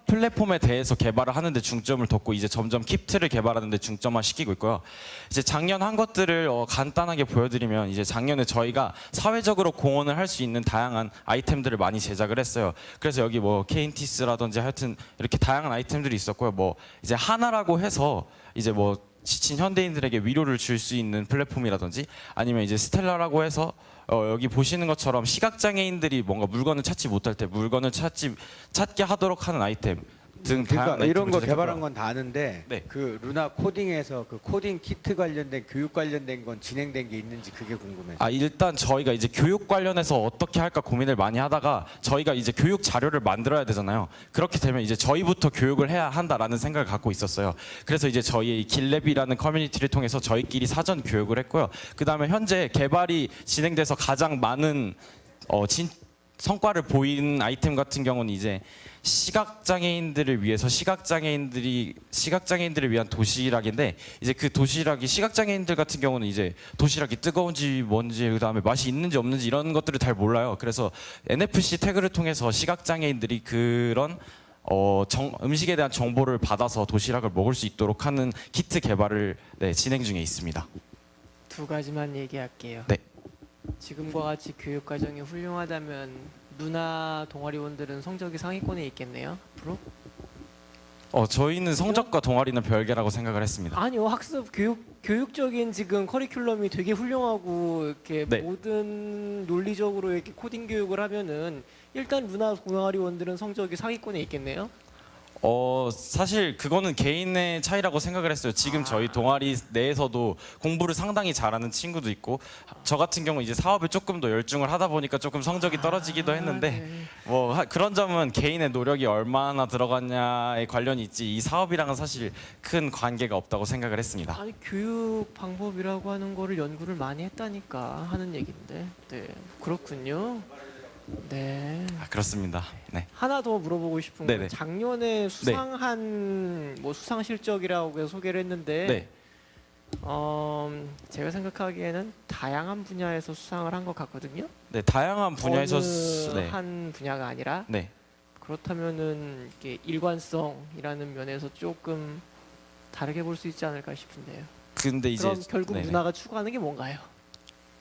플랫폼에 대해서 개발을 하는데 중점을 뒀고 이제 점점 키트를 개발하는데 중점화 시키고 있고요. 이제 작년 한 것들을 간단하게 보여드리면 이제 작년에 저희가 사회적으로 공헌을 할 수 있는 다양한 아이템들을 많이 제작을 했어요. 그래서 여기 뭐 케인티스라든지 하여튼 이렇게 다양한 아이템들이 있었고요. 뭐 이제 하나라고 해서 이제 뭐 지친 현대인들에게 위로를 줄 수 있는 플랫폼이라든지 아니면 이제 스텔라라고 해서 여기 보시는 것처럼 시각장애인들이 뭔가 물건을 찾지 못할 때 물건을 찾게 하도록 하는 아이템 등 그러니까 다양한 이런 거 아이템을 개발한 제작했고요. 건 다 아는데 네. 그 루나 코딩에서 그 코딩 키트 관련된 교육 관련된 건 진행된 게 있는지 그게 궁금해요. 일단 저희가 이제 교육 관련해서 어떻게 할까 고민을 많이 하다가 저희가 이제 교육 자료를 만들어야 되잖아요. 그렇게 되면 이제 저희부터 교육을 해야 한다라는 생각을 갖고 있었어요. 그래서 이제 저희 길랩이라는 커뮤니티를 통해서 저희끼리 사전 교육을 했고요. 그다음에 현재 개발이 진행돼서 가장 많은 성과를 보인 아이템 같은 경우는 이제 시각장애인들을 위해서 시각장애인들을 위한 도시락인데 이제 그 도시락이 시각장애인들 같은 경우는 이제 도시락이 뜨거운지 뭔지 그다음에 맛이 있는지 없는지 이런 것들을 잘 몰라요. 그래서 NFC 태그를 통해서 시각장애인들이 그런 음식에 대한 정보를 받아서 도시락을 먹을 수 있도록 하는 키트 개발을 진행 중에 있습니다. 두 가지만 얘기할게요. 네. 지금과 같이 교육 과정이 훌륭하다면 누나 동아리원들은 성적이 상위권에 있겠네요. 앞으로? 저희는 성적과 동아리는 별개라고 생각을 했습니다. 아니요, 학습 교육적인 지금 커리큘럼이 되게 훌륭하고 이렇게 네. 모든 논리적으로 이렇게 코딩 교육을 하면은 일단 누나 동아리원들은 성적이 상위권에 있겠네요. 사실 그거는 개인의 차이라고 생각을 했어요. 지금 저희 동아리 내에서도 공부를 상당히 잘하는 친구도 있고 저 같은 경우 이제 사업에 조금 더 열중을 하다 보니까 조금 성적이 떨어지기도 했는데 네. 뭐 그런 점은 개인의 노력이 얼마나 들어갔냐에 관련이 있지 이 사업이랑은 사실 큰 관계가 없다고 생각을 했습니다. 아니 교육 방법이라고 하는 거를 연구를 많이 했다니까 하는 얘기인데, 네 그렇군요. 네. 그렇습니다. 네. 하나 더 물어보고 싶은 네네. 건 작년에 수상한 뭐 수상 실적이라고 해서 소개를 했는데 네. 제가 생각하기에는 다양한 분야에서 수상을 한 것 같거든요. 네, 다양한 분야에서 어느 네. 한 분야가 아니라 네. 그렇다면은 이렇게 일관성이라는 면에서 조금 다르게 볼 수 있지 않을까 싶은데요. 근데 이제 그럼 결국 네네. 누나가 추구하는 게 뭔가요?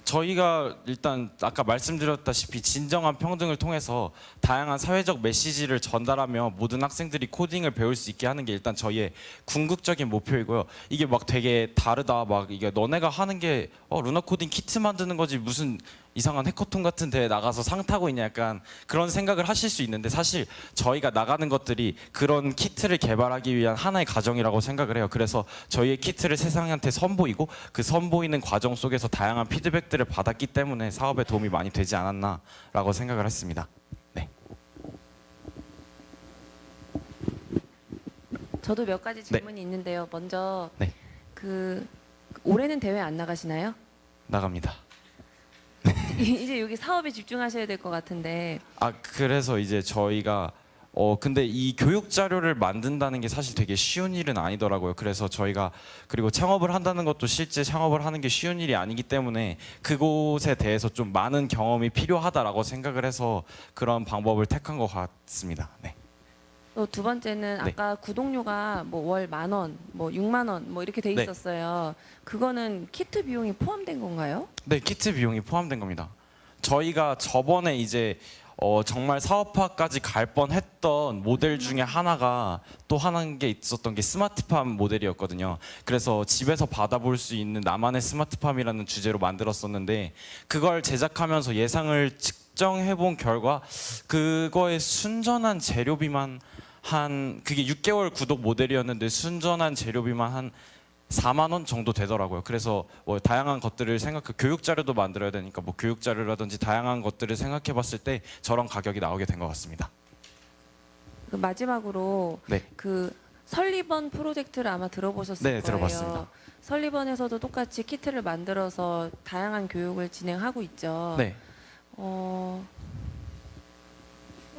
저희가 일단 아까 말씀드렸다시피 진정한 평등을 통해서 다양한 사회적 메시지를 전달하며 모든 학생들이 코딩을 배울 수 있게 하는 게 일단 저희의 궁극적인 목표이고요. 이게 막 되게 다르다. 막 이게 너네가 하는 게 루나 코딩 키트 만드는 거지 무슨 이상한 해커톤 같은 데에 나가서 상 타고 있냐 약간 그런 생각을 하실 수 있는데 사실 저희가 나가는 것들이 그런 키트를 개발하기 위한 하나의 과정이라고 생각을 해요. 그래서 저희의 키트를 세상한테 선보이고 그 선보이는 과정 속에서 다양한 피드백들을 받았기 때문에 사업에 도움이 많이 되지 않았나라고 생각을 했습니다. 네. 저도 몇 가지 질문이 있는데요. 먼저 네. 올해는 대회 안 나가시나요? 나갑니다. 이제 여기 사업에 집중하셔야 될 것 같은데. 그래서 이제 저희가 근데 이 교육 자료를 만든다는 게 사실 되게 쉬운 일은 아니더라고요. 그래서 저희가 그리고 창업을 한다는 것도 실제 창업을 하는 게 쉬운 일이 아니기 때문에 그곳에 대해서 좀 많은 경험이 필요하다라고 생각을 해서 그런 방법을 택한 것 같습니다. 네. 또 두 번째는 네. 아까 구독료가 뭐 월 10,000원, 뭐 6만 원, 뭐 이렇게 돼 네. 있었어요. 그거는 키트 비용이 포함된 건가요? 네, 키트 비용이 포함된 겁니다. 저희가 저번에 이제 정말 사업화까지 갈 뻔했던 모델 중에 하나가 또 하나인 게 있었던 게 스마트팜 모델이었거든요. 그래서 집에서 받아볼 수 있는 나만의 스마트팜이라는 주제로 만들었었는데 그걸 제작하면서 예상을 측정해본 결과 그거의 순전한 재료비만 그게 6개월 구독 모델이었는데 순전한 재료비만 한 4만 원 정도 되더라고요. 그래서 뭐 다양한 것들을 교육 자료도 만들어야 되니까 뭐 교육 자료라든지 다양한 것들을 생각해봤을 때 저런 가격이 나오게 된 것 같습니다. 그 마지막으로 네. 그 설리번 프로젝트를 아마 들어보셨을 네, 거예요. 들어봤습니다. 설리번에서도 똑같이 키트를 만들어서 다양한 교육을 진행하고 있죠. 네.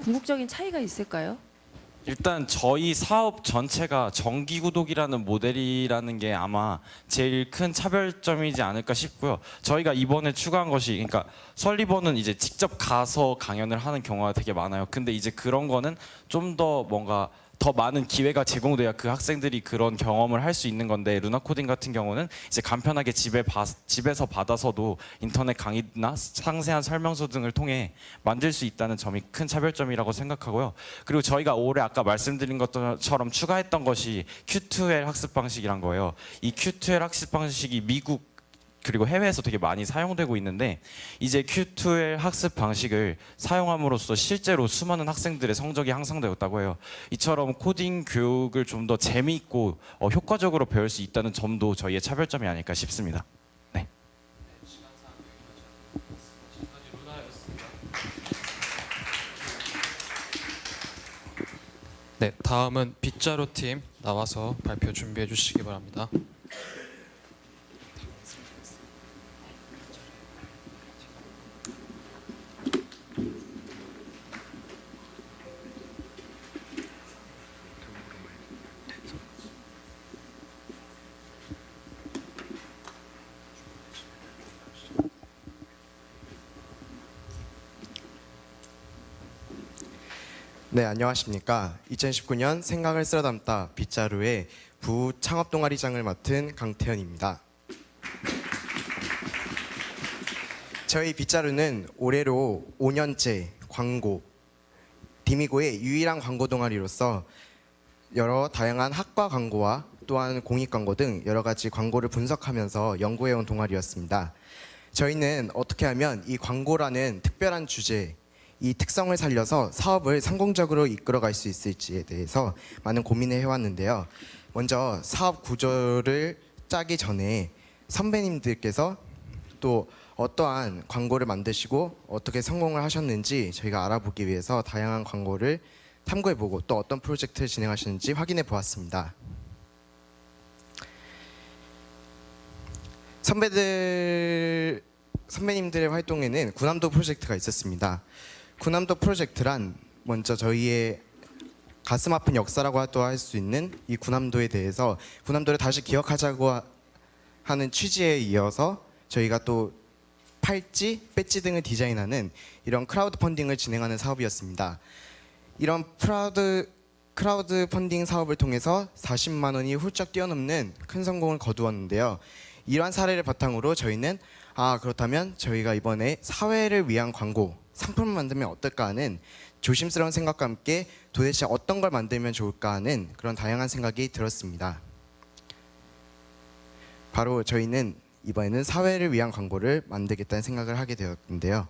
궁극적인 차이가 있을까요? 일단 저희 사업 전체가 정기 구독이라는 모델이라는 게 아마 제일 큰 차별점이지 않을까 싶고요. 저희가 이번에 추가한 것이 그러니까 설리번은 이제 직접 가서 강연을 하는 경우가 되게 많아요. 근데 이제 그런 거는 좀 더 뭔가 더 많은 기회가 제공돼야 그 학생들이 그런 경험을 할 수 있는 건데 루나 코딩 같은 경우는 이제 간편하게 집에서 받아서도 인터넷 강의나 상세한 설명서 등을 통해 만들 수 있다는 점이 큰 차별점이라고 생각하고요. 그리고 저희가 올해 아까 말씀드린 것처럼 추가했던 것이 Q2L 학습 방식이란 거예요. 이 Q2L 학습 방식이 미국 그리고 해외에서 되게 많이 사용되고 있는데 이제 Q2L 학습 방식을 사용함으로써 실제로 수많은 학생들의 성적이 향상되었다고 해요. 이처럼 코딩 교육을 좀 더 재미있고 효과적으로 배울 수 있다는 점도 저희의 차별점이 아닐까 싶습니다. 네. 네, 다음은 빗자루 팀 나와서 발표 준비해 주시기 바랍니다. 네, 안녕하십니까. 2019년 생각을 쓸어 담다 빗자루의 부창업 동아리장을 맡은 강태현입니다. 저희 빗자루는 올해로 5년째 광고, 디미고의 유일한 광고 동아리로서 여러 다양한 학과 광고와 또한 공익 광고 등 여러 가지 광고를 분석하면서 연구해온 동아리였습니다. 저희는 어떻게 하면 이 광고라는 특별한 주제, 이 특성을 살려서 사업을 성공적으로 이끌어갈 수 있을지에 대해서 많은 고민을 해왔는데요. 먼저 사업 구조를 짜기 전에 선배님들께서 또 어떠한 광고를 만드시고 어떻게 성공을 하셨는지 저희가 알아보기 위해서 다양한 광고를 탐구해보고 또 어떤 프로젝트를 진행하시는지 확인해 보았습니다. 선배님들의 활동에는 군함도 프로젝트가 있었습니다. 군함도 프로젝트란 먼저 저희의 가슴 아픈 역사라고 또 할 수 있는 이 군함도에 대해서 군함도를 다시 기억하자고 하는 취지에 이어서 저희가 또 팔찌, 배지 등을 디자인하는 이런 크라우드 펀딩을 진행하는 사업이었습니다. 이런 크라우드 펀딩 사업을 통해서 40만 원이 훌쩍 뛰어넘는 큰 성공을 거두었는데요. 이러한 사례를 바탕으로 저희는 그렇다면 저희가 이번에 사회를 위한 광고, 상품을 만들면 어떨까 하는 조심스러운 생각과 함께 도대체 어떤 걸 만들면 좋을까 하는 그런 다양한 생각이 들었습니다. 바로 저희는 이번에는 사회를 위한 광고를 만들겠다는 생각을 하게 되었는데요.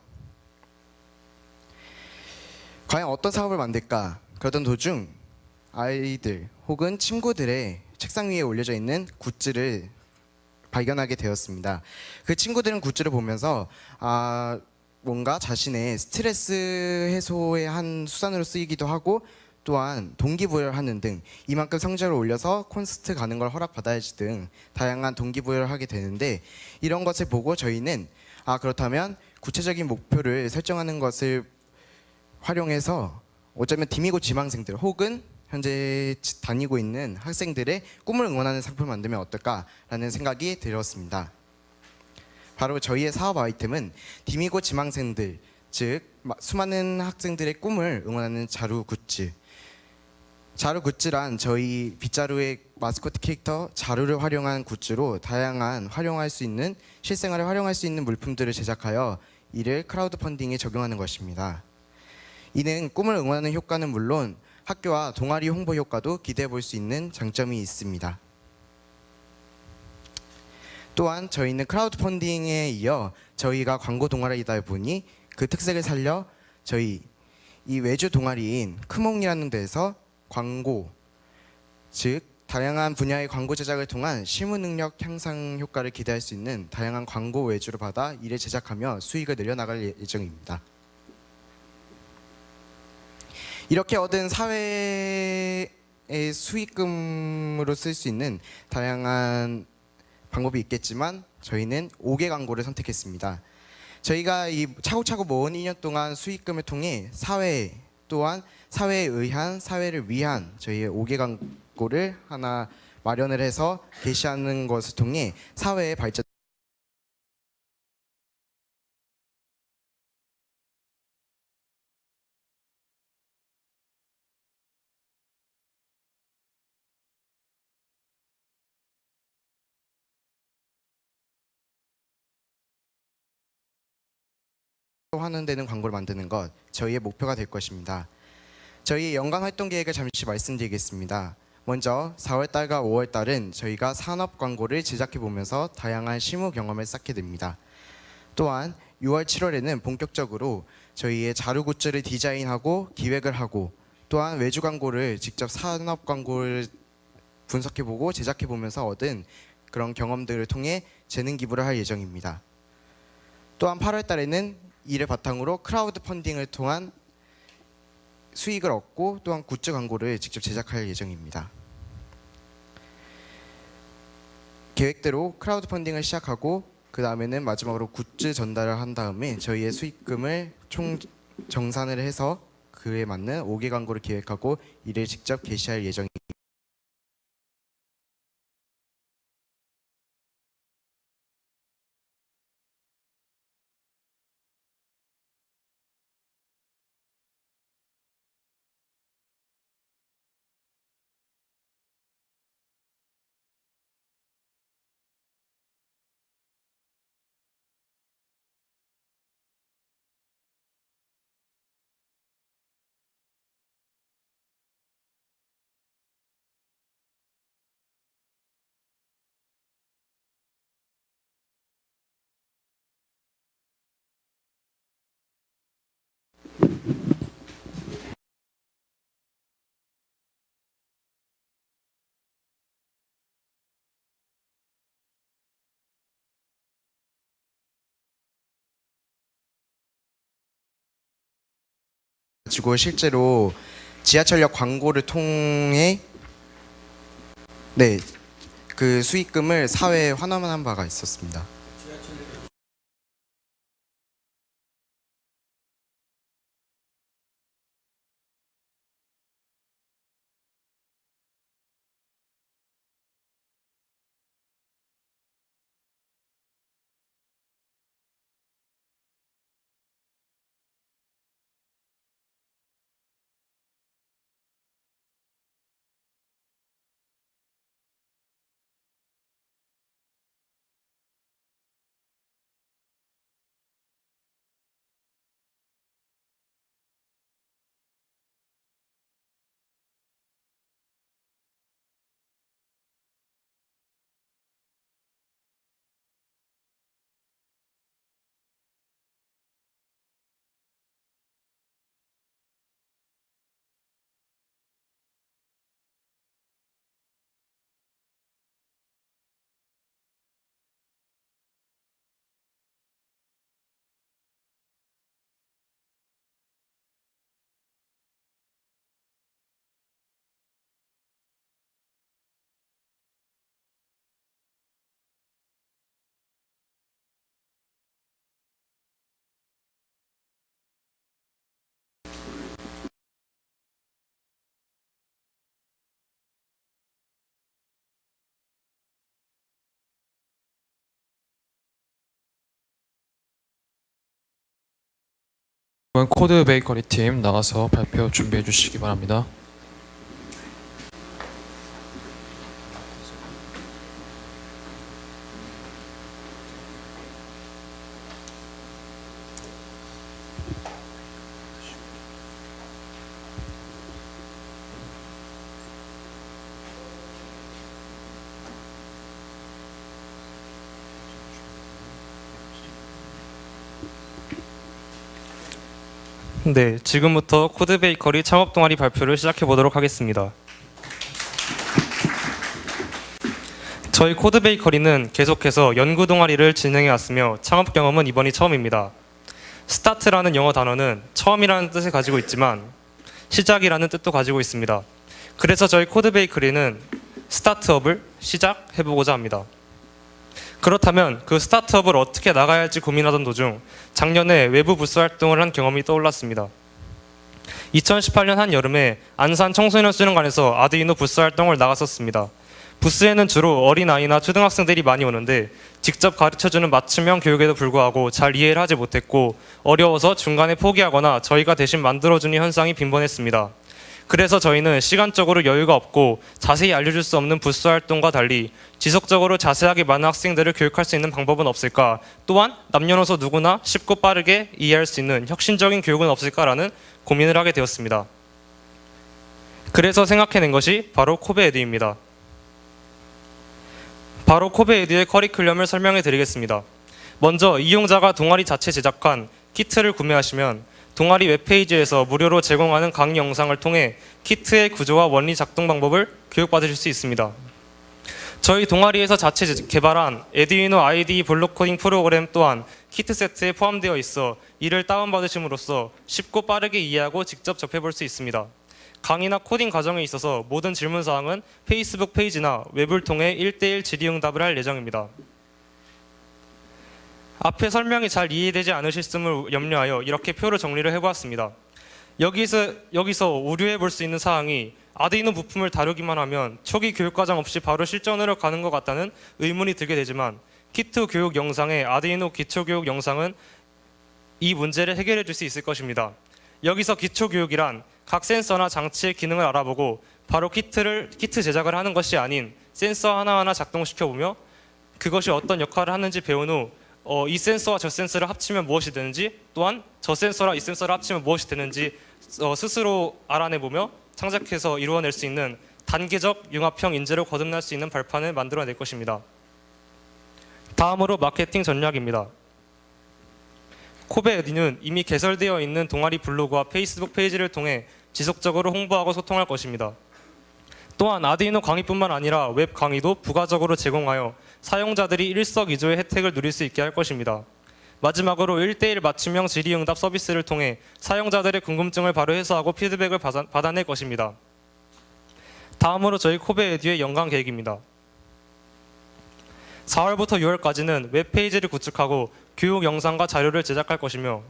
과연 어떤 사업을 만들까? 그러던 도중 아이들 혹은 친구들의 책상 위에 올려져 있는 굿즈를 발견하게 되었습니다. 그 친구들은 굿즈를 보면서 뭔가 자신의 스트레스 해소의 한 수단으로 쓰이기도 하고 또한 동기부여를 하는 등 이만큼 성적을 올려서 콘서트 가는 걸 허락받아야지 등 다양한 동기부여를 하게 되는데 이런 것을 보고 저희는 그렇다면 구체적인 목표를 설정하는 것을 활용해서 어쩌면 디미고 지망생들 혹은 현재 다니고 있는 학생들의 꿈을 응원하는 상품을 만들면 어떨까라는 생각이 들었습니다. 바로 저희의 사업 아이템은 디미고 지망생들, 즉 수많은 학생들의 꿈을 응원하는 자루 굿즈. 자루 굿즈란 저희 빗자루의 마스코트 캐릭터 자루를 활용한 굿즈로 다양한 실생활에 활용할 수 있는 물품들을 제작하여 이를 크라우드 펀딩에 적용하는 것입니다. 이는 꿈을 응원하는 효과는 물론 학교와 동아리 홍보 효과도 기대해 볼 수 있는 장점이 있습니다. 또한 저희는 크라우드 펀딩에 이어 저희가 광고 동아리이다 보니 그 특색을 살려 저희 이 외주 동아리인 크몽이라는 데서 광고, 즉 다양한 분야의 광고 제작을 통한 실무 능력 향상 효과를 기대할 수 있는 다양한 광고 외주를 받아 이를 제작하며 수익을 늘려나갈 예정입니다. 이렇게 얻은 사회의 수익금으로 쓸 수 있는 다양한 방법이 있겠지만 저희는 5개 광고를 선택했습니다. 저희가 이 차곡차곡 모은 2년 동안 수익금을 통해 사회 또한 사회에 의한 사회를 위한 저희의 5개 광고를 하나 마련을 해서 게시하는 것을 통해 사회의 발전 하는 데는 광고를 만드는 것 저희의 목표가 될 것입니다. 저희의 연간 활동 계획을 잠시 말씀드리겠습니다. 먼저 4월달과 5월달은 저희가 산업 광고를 제작해 보면서 다양한 실무 경험을 쌓게 됩니다. 또한 6월, 7월에는 본격적으로 저희의 자료 굿즈를 디자인하고 기획을 하고 또한 외주 광고를 직접 산업 광고를 분석해 보고 제작해 보면서 얻은 그런 경험들을 통해 재능 기부를 할 예정입니다. 또한 8월달에는 이를 바탕으로 크라우드 펀딩을 통한 수익을 얻고 또한 굿즈 광고를 직접 제작할 예정입니다. 계획대로 크라우드 펀딩을 시작하고 그 다음에는 마지막으로 굿즈 전달을 한 다음에 저희의 수익금을 총 정산을 해서 그에 맞는 5개 광고를 기획하고 이를 직접 게시할 예정입니다. 가지고 실제로 지하철역 광고를 통해 그 수익금을 사회에 환원한 바가 있었습니다. 코드 베이커리 팀 나가서 발표 준비해 주시기 바랍니다. 네, 지금부터 코드 베이커리 창업 동아리 발표를 시작해 보도록 하겠습니다. 저희 코드 베이커리는 계속해서 연구 동아리를 진행해 왔으며 창업 경험은 이번이 처음입니다. 스타트라는 영어 단어는 처음이라는 뜻을 가지고 있지만 시작이라는 뜻도 가지고 있습니다. 그래서 저희 코드 베이커리는 스타트업을 시작해 보고자 합니다. 그렇다면 그 스타트업을 어떻게 나가야 할지 고민하던 도중 작년에 외부 부스 활동을 한 경험이 떠올랐습니다. 2018년 한여름에 안산 청소년 수련관에서 아두이노 부스 활동을 나갔었습니다. 부스에는 주로 어린아이나 초등학생들이 많이 오는데 직접 가르쳐주는 맞춤형 교육에도 불구하고 잘 이해를 하지 못했고 어려워서 중간에 포기하거나 저희가 대신 만들어주는 현상이 빈번했습니다. 그래서 저희는 시간적으로 여유가 없고 자세히 알려줄 수 없는 부스 활동과 달리 지속적으로 자세하게 많은 학생들을 교육할 수 있는 방법은 없을까, 또한 남녀노소 누구나 쉽고 빠르게 이해할 수 있는 혁신적인 교육은 없을까라는 고민을 하게 되었습니다. 그래서 생각해낸 것이 바로 코베에듀입니다. 바로 코베에듀의 커리큘럼을 설명해 드리겠습니다. 먼저 이용자가 동아리 자체 제작한 키트를 구매하시면 동아리 웹페이지에서 무료로 제공하는 강의 영상을 통해 키트의 구조와 원리 작동 방법을 교육받으실 수 있습니다. 저희 동아리에서 자체 개발한 에듀이노 IDE 블록 코딩 프로그램 또한 키트 세트에 포함되어 있어 이를 다운받으심으로써 쉽고 빠르게 이해하고 직접 접해볼 수 있습니다. 강의나 코딩 과정에 있어서 모든 질문사항은 페이스북 페이지나 웹을 통해 1대1 질의응답을 할 예정입니다. 앞에 설명이 잘 이해되지 않으셨음을 염려하여 이렇게 표로 정리를 해보았습니다. 여기서 우려해 볼 수 있는 사항이 아두이노 부품을 다루기만 하면 초기 교육과정 없이 바로 실전으로 가는 것 같다는 의문이 들게 되지만 키트 교육 영상의 아두이노 기초교육 영상은 이 문제를 해결해 줄 수 있을 것입니다. 여기서 기초교육이란 각 센서나 장치의 기능을 알아보고 바로 키트 제작을 하는 것이 아닌 센서 하나하나 작동시켜보며 그것이 어떤 역할을 하는지 배운 후 이 센서와 저 센서를 합치면 무엇이 되는지, 또한 저 센서랑 이 센서를 합치면 무엇이 되는지 스스로 알아내보며 창작해서 이루어낼 수 있는 단계적 융합형 인재로 거듭날 수 있는 발판을 만들어낼 것입니다. 다음으로 마케팅 전략입니다. 코베에듀는 이미 개설되어 있는 동아리 블로그와 페이스북 페이지를 통해 지속적으로 홍보하고 소통할 것입니다. 또한 아두이노 강의뿐만 아니라 웹 강의도 부가적으로 제공하여 사용자들이 일석이조의 혜택을 누릴 수 있게 할 것입니다. 마지막으로 1대1 맞춤형 질의응답 서비스를 통해 사용자들의 궁금증을 바로 해소하고 피드백을 받아낼 것입니다. 다음으로 저희 코베에듀의 연간 계획입니다. 4월부터 6월까지는 웹페이지를 구축하고 교육 영상과 자료를 제작할 것이며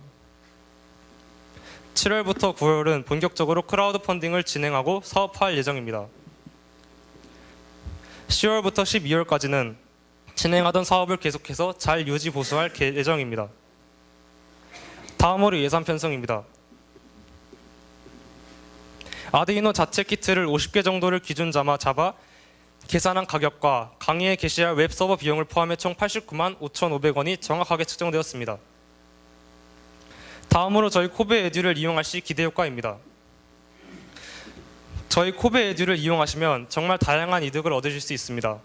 7월부터 9월은 본격적으로 크라우드 펀딩을 진행하고 사업화할 예정입니다. 10월부터 12월까지는 진행하던 사업을 계속해서 잘 유지 보수할 예정입니다. 다음으로 예산 편성입니다. 아두이노 자체 키트를 50개 정도를 기준 잡아 계산한 가격과 강의에 게시할 웹 서버 비용을 포함해 총 89만 5,500원이 정확하게 측정되었습니다. 다음으로 저희 코베에듀를 이용할 시 기대 효과입니다. 저희 코베에듀를 이용하시면 정말 다양한 이득을 얻으실 수 있습니다.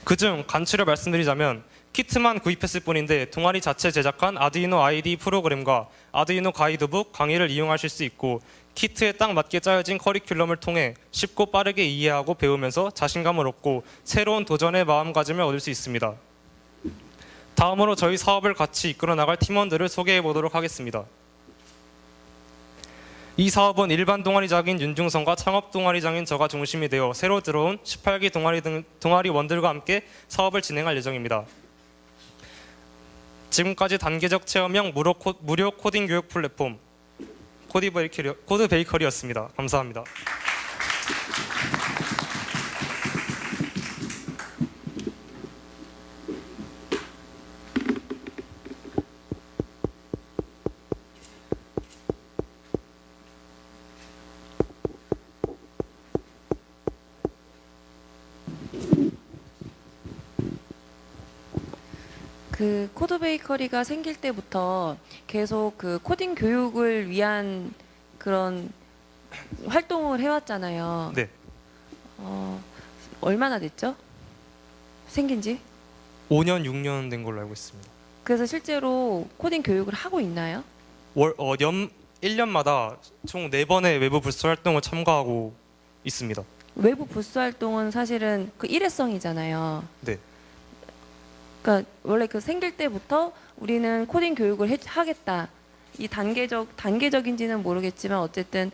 그중 간추려 말씀드리자면 키트만 구입했을 뿐인데 동아리 자체 제작한 아두이노 IDE 프로그램과 아두이노 가이드북 강의를 이용하실 수 있고 키트에 딱 맞게 짜여진 커리큘럼을 통해 쉽고 빠르게 이해하고 배우면서 자신감을 얻고 새로운 도전의 마음가짐을 얻을 수 있습니다. 다음으로 저희 사업을 같이 이끌어 나갈 팀원들을 소개해 보도록 하겠습니다. 이 사업은 일반 동아리장인 윤중성과 창업 동아리장인 저가 중심이 되어 새로 들어온 18기 동아리원들과 함께 사업을 진행할 예정입니다. 지금까지 단계적 체험형 무료 코딩 교육 플랫폼 코드 베이커리였습니다. 감사합니다. 그 코드 베이커리가 생길 때부터 계속 그 코딩 교육을 위한 그런 활동을 해왔잖아요. 네. 얼마나 됐죠? 생긴지? 5년, 6년 된 걸로 알고 있습니다. 그래서 실제로 코딩 교육을 하고 있나요? 연 1년마다 총 4번의 외부 부스 활동을 참가하고 있습니다. 외부 부스 활동은 사실은 그 일회성이잖아요. 네. 그러니까 원래 그 생길 때부터 우리는 코딩 교육을 하겠다. 이 단계적인지는 모르겠지만 어쨌든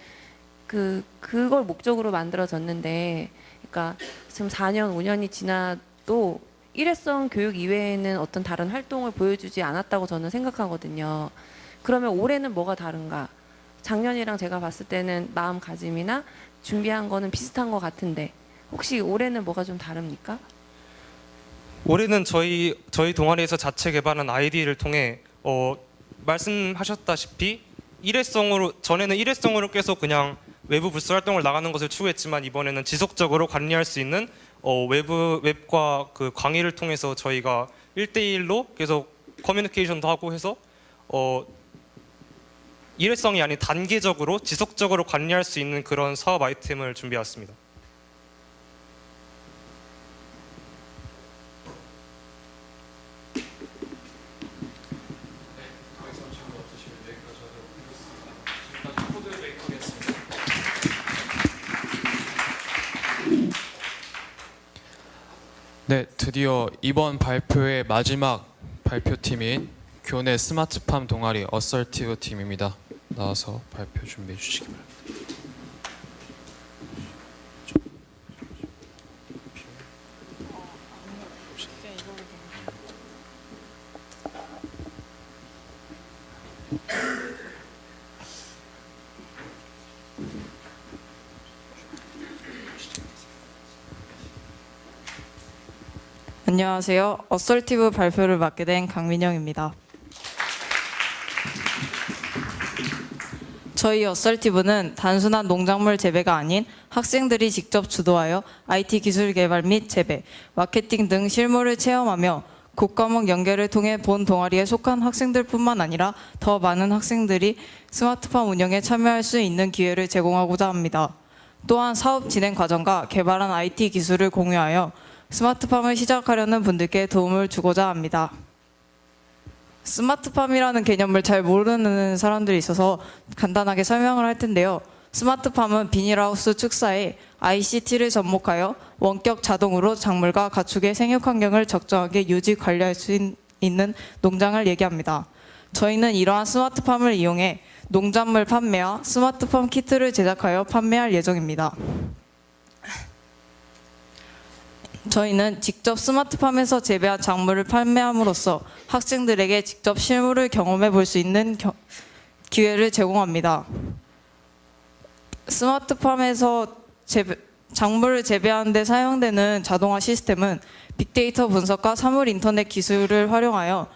그걸 목적으로 만들어졌는데, 그러니까 지금 4년, 5년이 지나도 일회성 교육 이외에는 어떤 다른 활동을 보여주지 않았다고 저는 생각하거든요. 그러면 올해는 뭐가 다른가? 작년이랑 제가 봤을 때는 마음가짐이나 준비한 거는 비슷한 것 같은데 혹시 올해는 뭐가 좀 다릅니까? 올해는 저희 동아리에서 자체 개발한 아이디를 통해 말씀하셨다시피 전에는 일회성으로 계속 그냥 외부 부스 활동을 나가는 것을 추구했지만 이번에는 지속적으로 관리할 수 있는 웹과 그 강의를 통해서 저희가 1대1로 계속 커뮤니케이션도 하고 해서 일회성이 아닌 단계적으로 지속적으로 관리할 수 있는 그런 사업 아이템을 준비해왔습니다. 네, 드디어 이번 발표의 마지막 발표팀인 교내 스마트팜 동아리 어설티브 팀입니다. 나와서 발표 준비해 주시기 바랍니다. 안녕하세요. 어설티브 발표를 맡게 된 강민영입니다. 저희 어설티브는 단순한 농작물 재배가 아닌 학생들이 직접 주도하여 IT 기술 개발 및 재배, 마케팅 등 실무를 체험하며 국과목 연계를 통해 본 동아리에 속한 학생들뿐만 아니라 더 많은 학생들이 스마트팜 운영에 참여할 수 있는 기회를 제공하고자 합니다. 또한 사업 진행 과정과 개발한 IT 기술을 공유하여 스마트팜을 시작하려는 분들께 도움을 주고자 합니다. 스마트팜이라는 개념을 잘 모르는 사람들이 있어서 간단하게 설명을 할 텐데요. 스마트팜은 비닐하우스 축사에 ICT를 접목하여 원격 자동으로 작물과 가축의 생육 환경을 적정하게 유지 관리할 수 있는 농장을 얘기합니다. 저희는 이러한 스마트팜을 이용해 농작물 판매와 스마트팜 키트를 제작하여 판매할 예정입니다. 저희는 직접 스마트팜에서 재배한 작물을 판매함으로써 학생들에게 직접 실물을 경험해 볼 수 있는 기회를 제공합니다. 스마트팜에서 작물을 재배하는 데 사용되는 자동화 시스템은 빅데이터 분석과 사물 인터넷 기술을 활용하여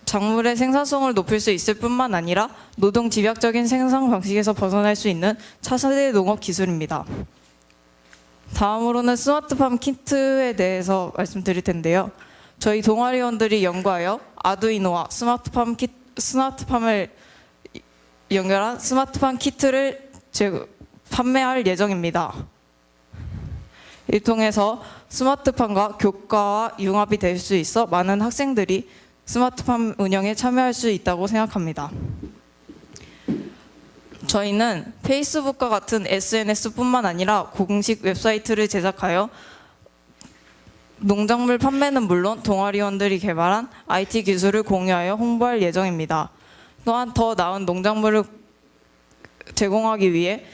작물의 생산성을 높일 수 있을 뿐만 아니라 노동 집약적인 생산 방식에서 벗어날 수 있는 차세대 농업 기술입니다. 다음으로는 스마트팜 키트에 대해서 말씀드릴 텐데요. 저희 동아리원들이 연구하여 아두이노와 스마트팜을 연결한 스마트팜 키트를 판매할 예정입니다. 이 통해서 스마트팜과 교과와 융합이 될 수 있어 많은 학생들이 스마트팜 운영에 참여할 수 있다고 생각합니다. 저희는 페이스북과 같은 SNS뿐만 아니라 공식 웹사이트를 제작하여 농작물 판매는 물론 동아리원들이 개발한 IT 기술을 공유하여 홍보할 예정입니다. 또한 더 나은 농작물을 제공하기 위해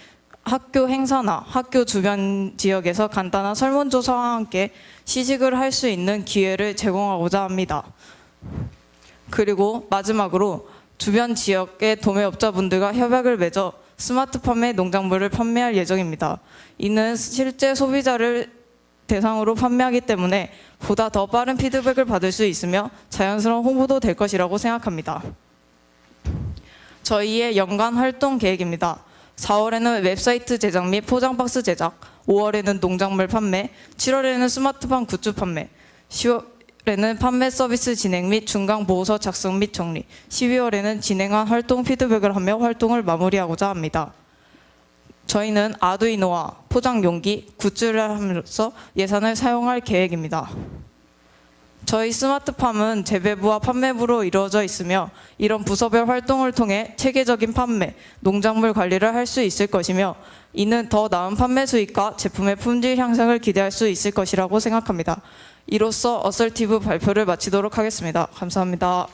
학교 행사나 학교 주변 지역에서 간단한 설문조사와 함께 시식을 할 수 있는 기회를 제공하고자 합니다. 그리고 마지막으로 주변 지역의 도매업자분들과 협약을 맺어 스마트팜의 농작물을 판매할 예정입니다. 이는 실제 소비자를 대상으로 판매하기 때문에 보다 더 빠른 피드백을 받을 수 있으며 자연스러운 홍보도 될 것이라고 생각합니다. 저희의 연간 활동 계획입니다. 4월에는 웹사이트 제작 및 포장박스 제작, 5월에는 농작물 판매, 7월에는 스마트팜 굿즈 판매, 10월에는 판매 서비스 진행 및 중간 보고서 작성 및 정리, 12월에는 진행한 활동 피드백을 하며 활동을 마무리하고자 합니다. 저희는 아두이노와 포장 용기, 굿즈를 함으로써 예산을 사용할 계획입니다. 저희 스마트팜은 재배부와 판매부로 이루어져 있으며 이런 부서별 활동을 통해 체계적인 판매, 농작물 관리를 할 수 있을 것이며 이는 더 나은 판매 수익과 제품의 품질 향상을 기대할 수 있을 것이라고 생각합니다. 이로써 어설티브 발표를 마치도록 하겠습니다. 감사합니다.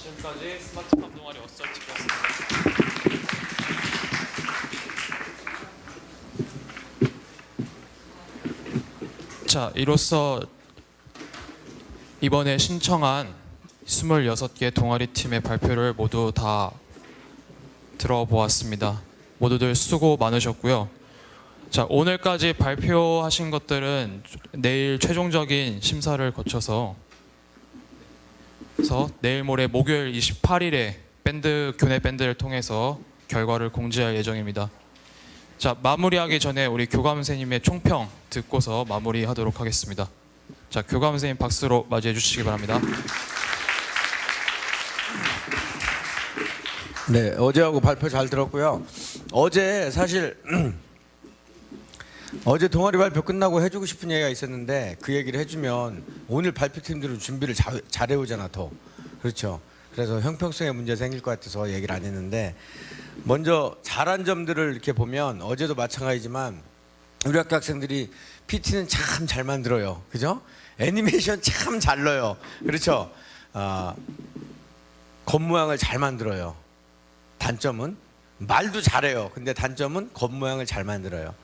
지금까지 스마트팜 동아리 어설티브였습니다. 자, 이로써 이번에 신청한 26개 동아리 팀의 발표를 모두 다 들어보았습니다. 모두들 수고 많으셨고요. 자, 오늘까지 발표하신 것들은 내일 최종적인 심사를 거쳐서 내일 모레 목요일 28일에 교내 밴드를 통해서 결과를 공지할 예정입니다. 자, 마무리하기 전에 우리 교감 선생님의 총평 듣고서 마무리하도록 하겠습니다. 자, 교감 선생님 박수로 맞이해 주시기 바랍니다. 네, 어제하고 발표 잘 들었고요. 어제 사실 어제 동아리 발표 끝나고 해주고 싶은 얘기가 있었는데 그 얘기를 해주면 오늘 발표팀들은 준비를 잘해오잖아 더. 그렇죠. 그래서 형평성에 문제 생길 것 같아서 얘기를 안 했는데 먼저 잘한 점들을 이렇게 보면 어제도 마찬가지지만 우리 학교 학생들이 PT는 참 잘 만들어요. 그죠? 애니메이션 참 잘 넣어요. 그렇죠. 겉모양을 잘 만들어요. 단점은 말도 잘해요. 근데 단점은 겉모양을 잘 만들어요.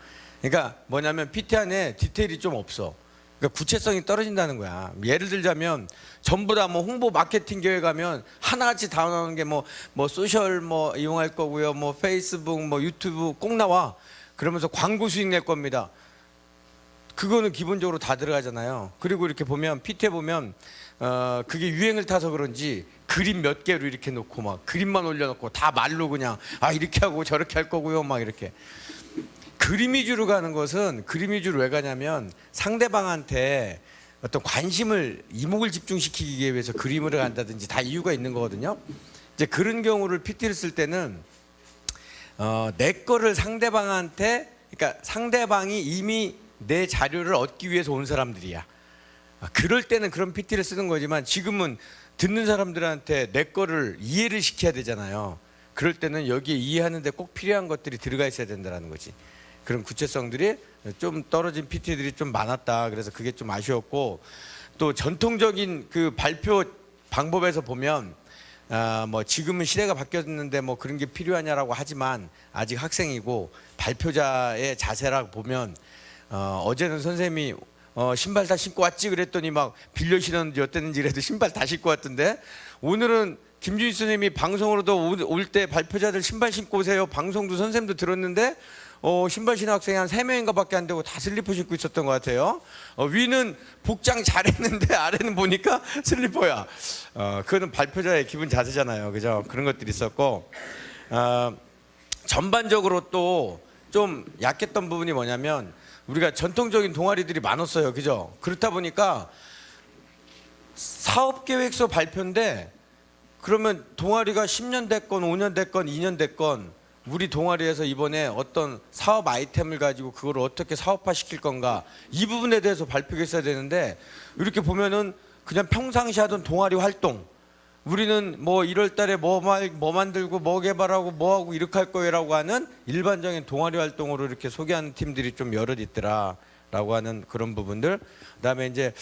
그러니까 뭐냐면 PT 안에 디테일이 좀 없어. 그러니까 구체성이 떨어진다는 거야. 예를 들자면 전부 다 뭐 홍보 마케팅 교회 가면 하나같이 다 나오는 게 뭐 소셜 뭐 이용할 거고요. 뭐 페이스북 뭐 유튜브 꼭 나와. 그러면서 광고 수익 낼 겁니다. 그거는 기본적으로 다 들어가잖아요. 그리고 이렇게 보면 PT에 보면 그게 유행을 타서 그런지 그림 몇 개로 이렇게 놓고 막 그림만 올려놓고 다 말로 그냥 이렇게 하고 저렇게 할 거고요. 막 이렇게. 그림 위주로 가는 것은 그림 위주로 왜 가냐면 상대방한테 어떤 관심을 이목을 집중시키기 위해서 그림을 한다든지 다 이유가 있는 거거든요. 이제 그런 경우를 PT를 쓸 때는 내 거를 상대방한테 그러니까 상대방이 이미 내 자료를 얻기 위해서 온 사람들이야. 그럴 때는 그런 PT를 쓰는 거지만 지금은 듣는 사람들한테 내 거를 이해를 시켜야 되잖아요. 그럴 때는 여기에 이해하는 데 꼭 필요한 것들이 들어가 있어야 된다는 거지. 그런 구체성들이 좀 떨어진 PT들이 좀 많았다. 그래서 그게 좀 아쉬웠고 또 전통적인 그 발표 방법에서 보면 뭐 지금은 시대가 바뀌었는데 뭐 그런 게 필요하냐라고 하지만 아직 학생이고 발표자의 자세라고 보면 어제는 선생님이 신발 다 신고 왔지 그랬더니 막 빌려 신었는지 어땠는지 그래도 신발 다 신고 왔던데 오늘은 김준희 선생님이 방송으로도 올 때 발표자들 신발 신고 오세요. 방송도 선생님도 들었는데 신발 신은 학생이 한 3명인가 밖에 안 되고 다 슬리퍼 신고 있었던 것 같아요. 위는 복장 잘했는데 아래는 보니까 슬리퍼야. 그거는 발표자의 기분 자세잖아요. 그죠? 그런 것들이 있었고 전반적으로 또 좀 약했던 부분이 뭐냐면 우리가 전통적인 동아리들이 많았어요. 그죠? 그렇다 보니까 사업계획서 발표인데 그러면 동아리가 10년 됐건 5년 됐건 2년 됐건 우리 동아리에서 이번에 어떤 사업 아이템을 가지고 그걸 어떻게 사업화 시킬 건가 이 부분에 대해서 발표가 있어야 되는데 이렇게 보면은 그냥 평상시 하던 동아리 활동 우리는 뭐 1월 달에 뭐 만들고 뭐 개발하고 뭐 하고 이렇게 할 거예요라고 하는 일반적인 동아리 활동으로 이렇게 소개하는 팀들이 좀 여럿 있더라라고 하는 그런 부분들. 그다음에 이제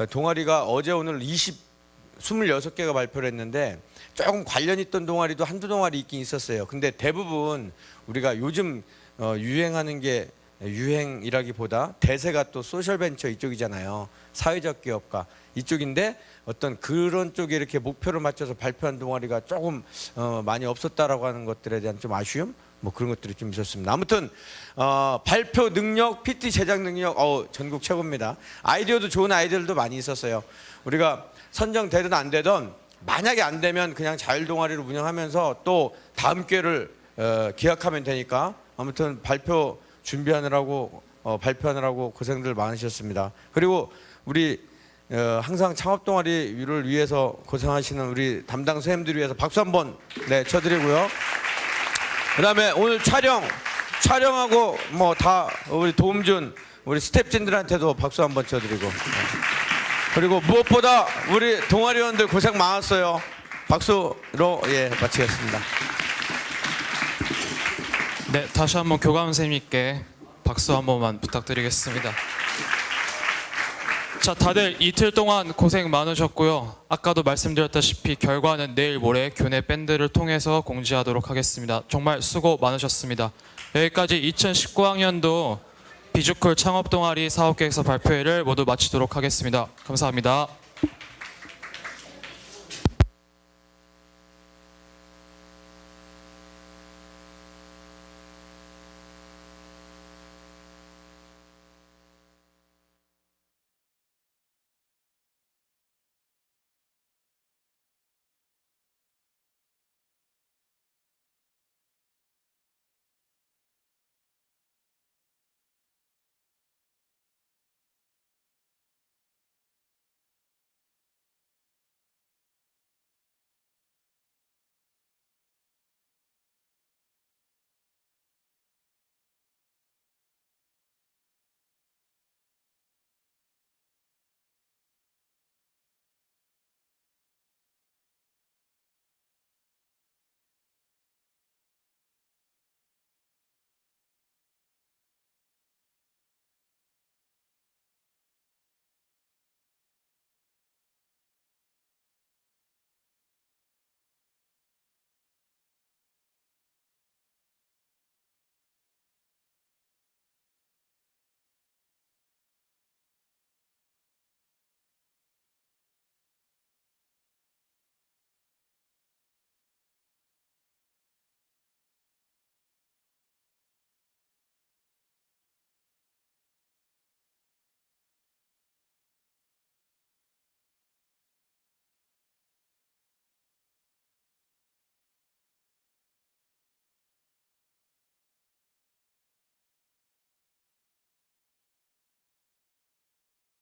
동아리가 어제 오늘 26개가 발표를 했는데 조금 관련 있던 동아리도 한두 동아리 있긴 있었어요. 근데 대부분 우리가 요즘 유행하는 게 유행이라기보다 대세가 또 소셜벤처 이쪽이잖아요. 사회적 기업가 이쪽인데 어떤 그런 쪽에 이렇게 목표를 맞춰서 발표한 동아리가 조금 많이 없었다라고 하는 것들에 대한 좀 아쉬움 뭐 그런 것들이 좀 있었습니다. 아무튼 발표 능력, PT 제작 능력 전국 최고입니다. 아이디어도 좋은 아이디어들도 많이 있었어요. 우리가 선정되든 안 되든 만약에 안 되면 그냥 자율 동아리를 운영하면서 또 다음 기회를 기약하면 되니까 아무튼 발표 준비하느라고 발표하느라고 고생들 많으셨습니다. 그리고 우리 항상 창업 동아리를 위해서 고생하시는 우리 담당 선생님들을 위해서 박수 한번 쳐드리고요. 그다음에 오늘 촬영하고 뭐 다 우리 도움 준 우리 스태프진들한테도 박수 한번 쳐드리고, 그리고 무엇보다 우리 동아리원들 고생 많았어요. 박수로 마치겠습니다. 네, 다시 한번 교감 선생님께 박수 한 번만 부탁드리겠습니다. 자, 다들 이틀 동안 고생 많으셨고요. 아까도 말씀드렸다시피 결과는 내일 모레 교내 밴드를 통해서 공지하도록 하겠습니다. 정말 수고 많으셨습니다. 여기까지 2019학년도 비주콜 창업동아리 사업계획서 발표회를 모두 마치도록 하겠습니다. 감사합니다.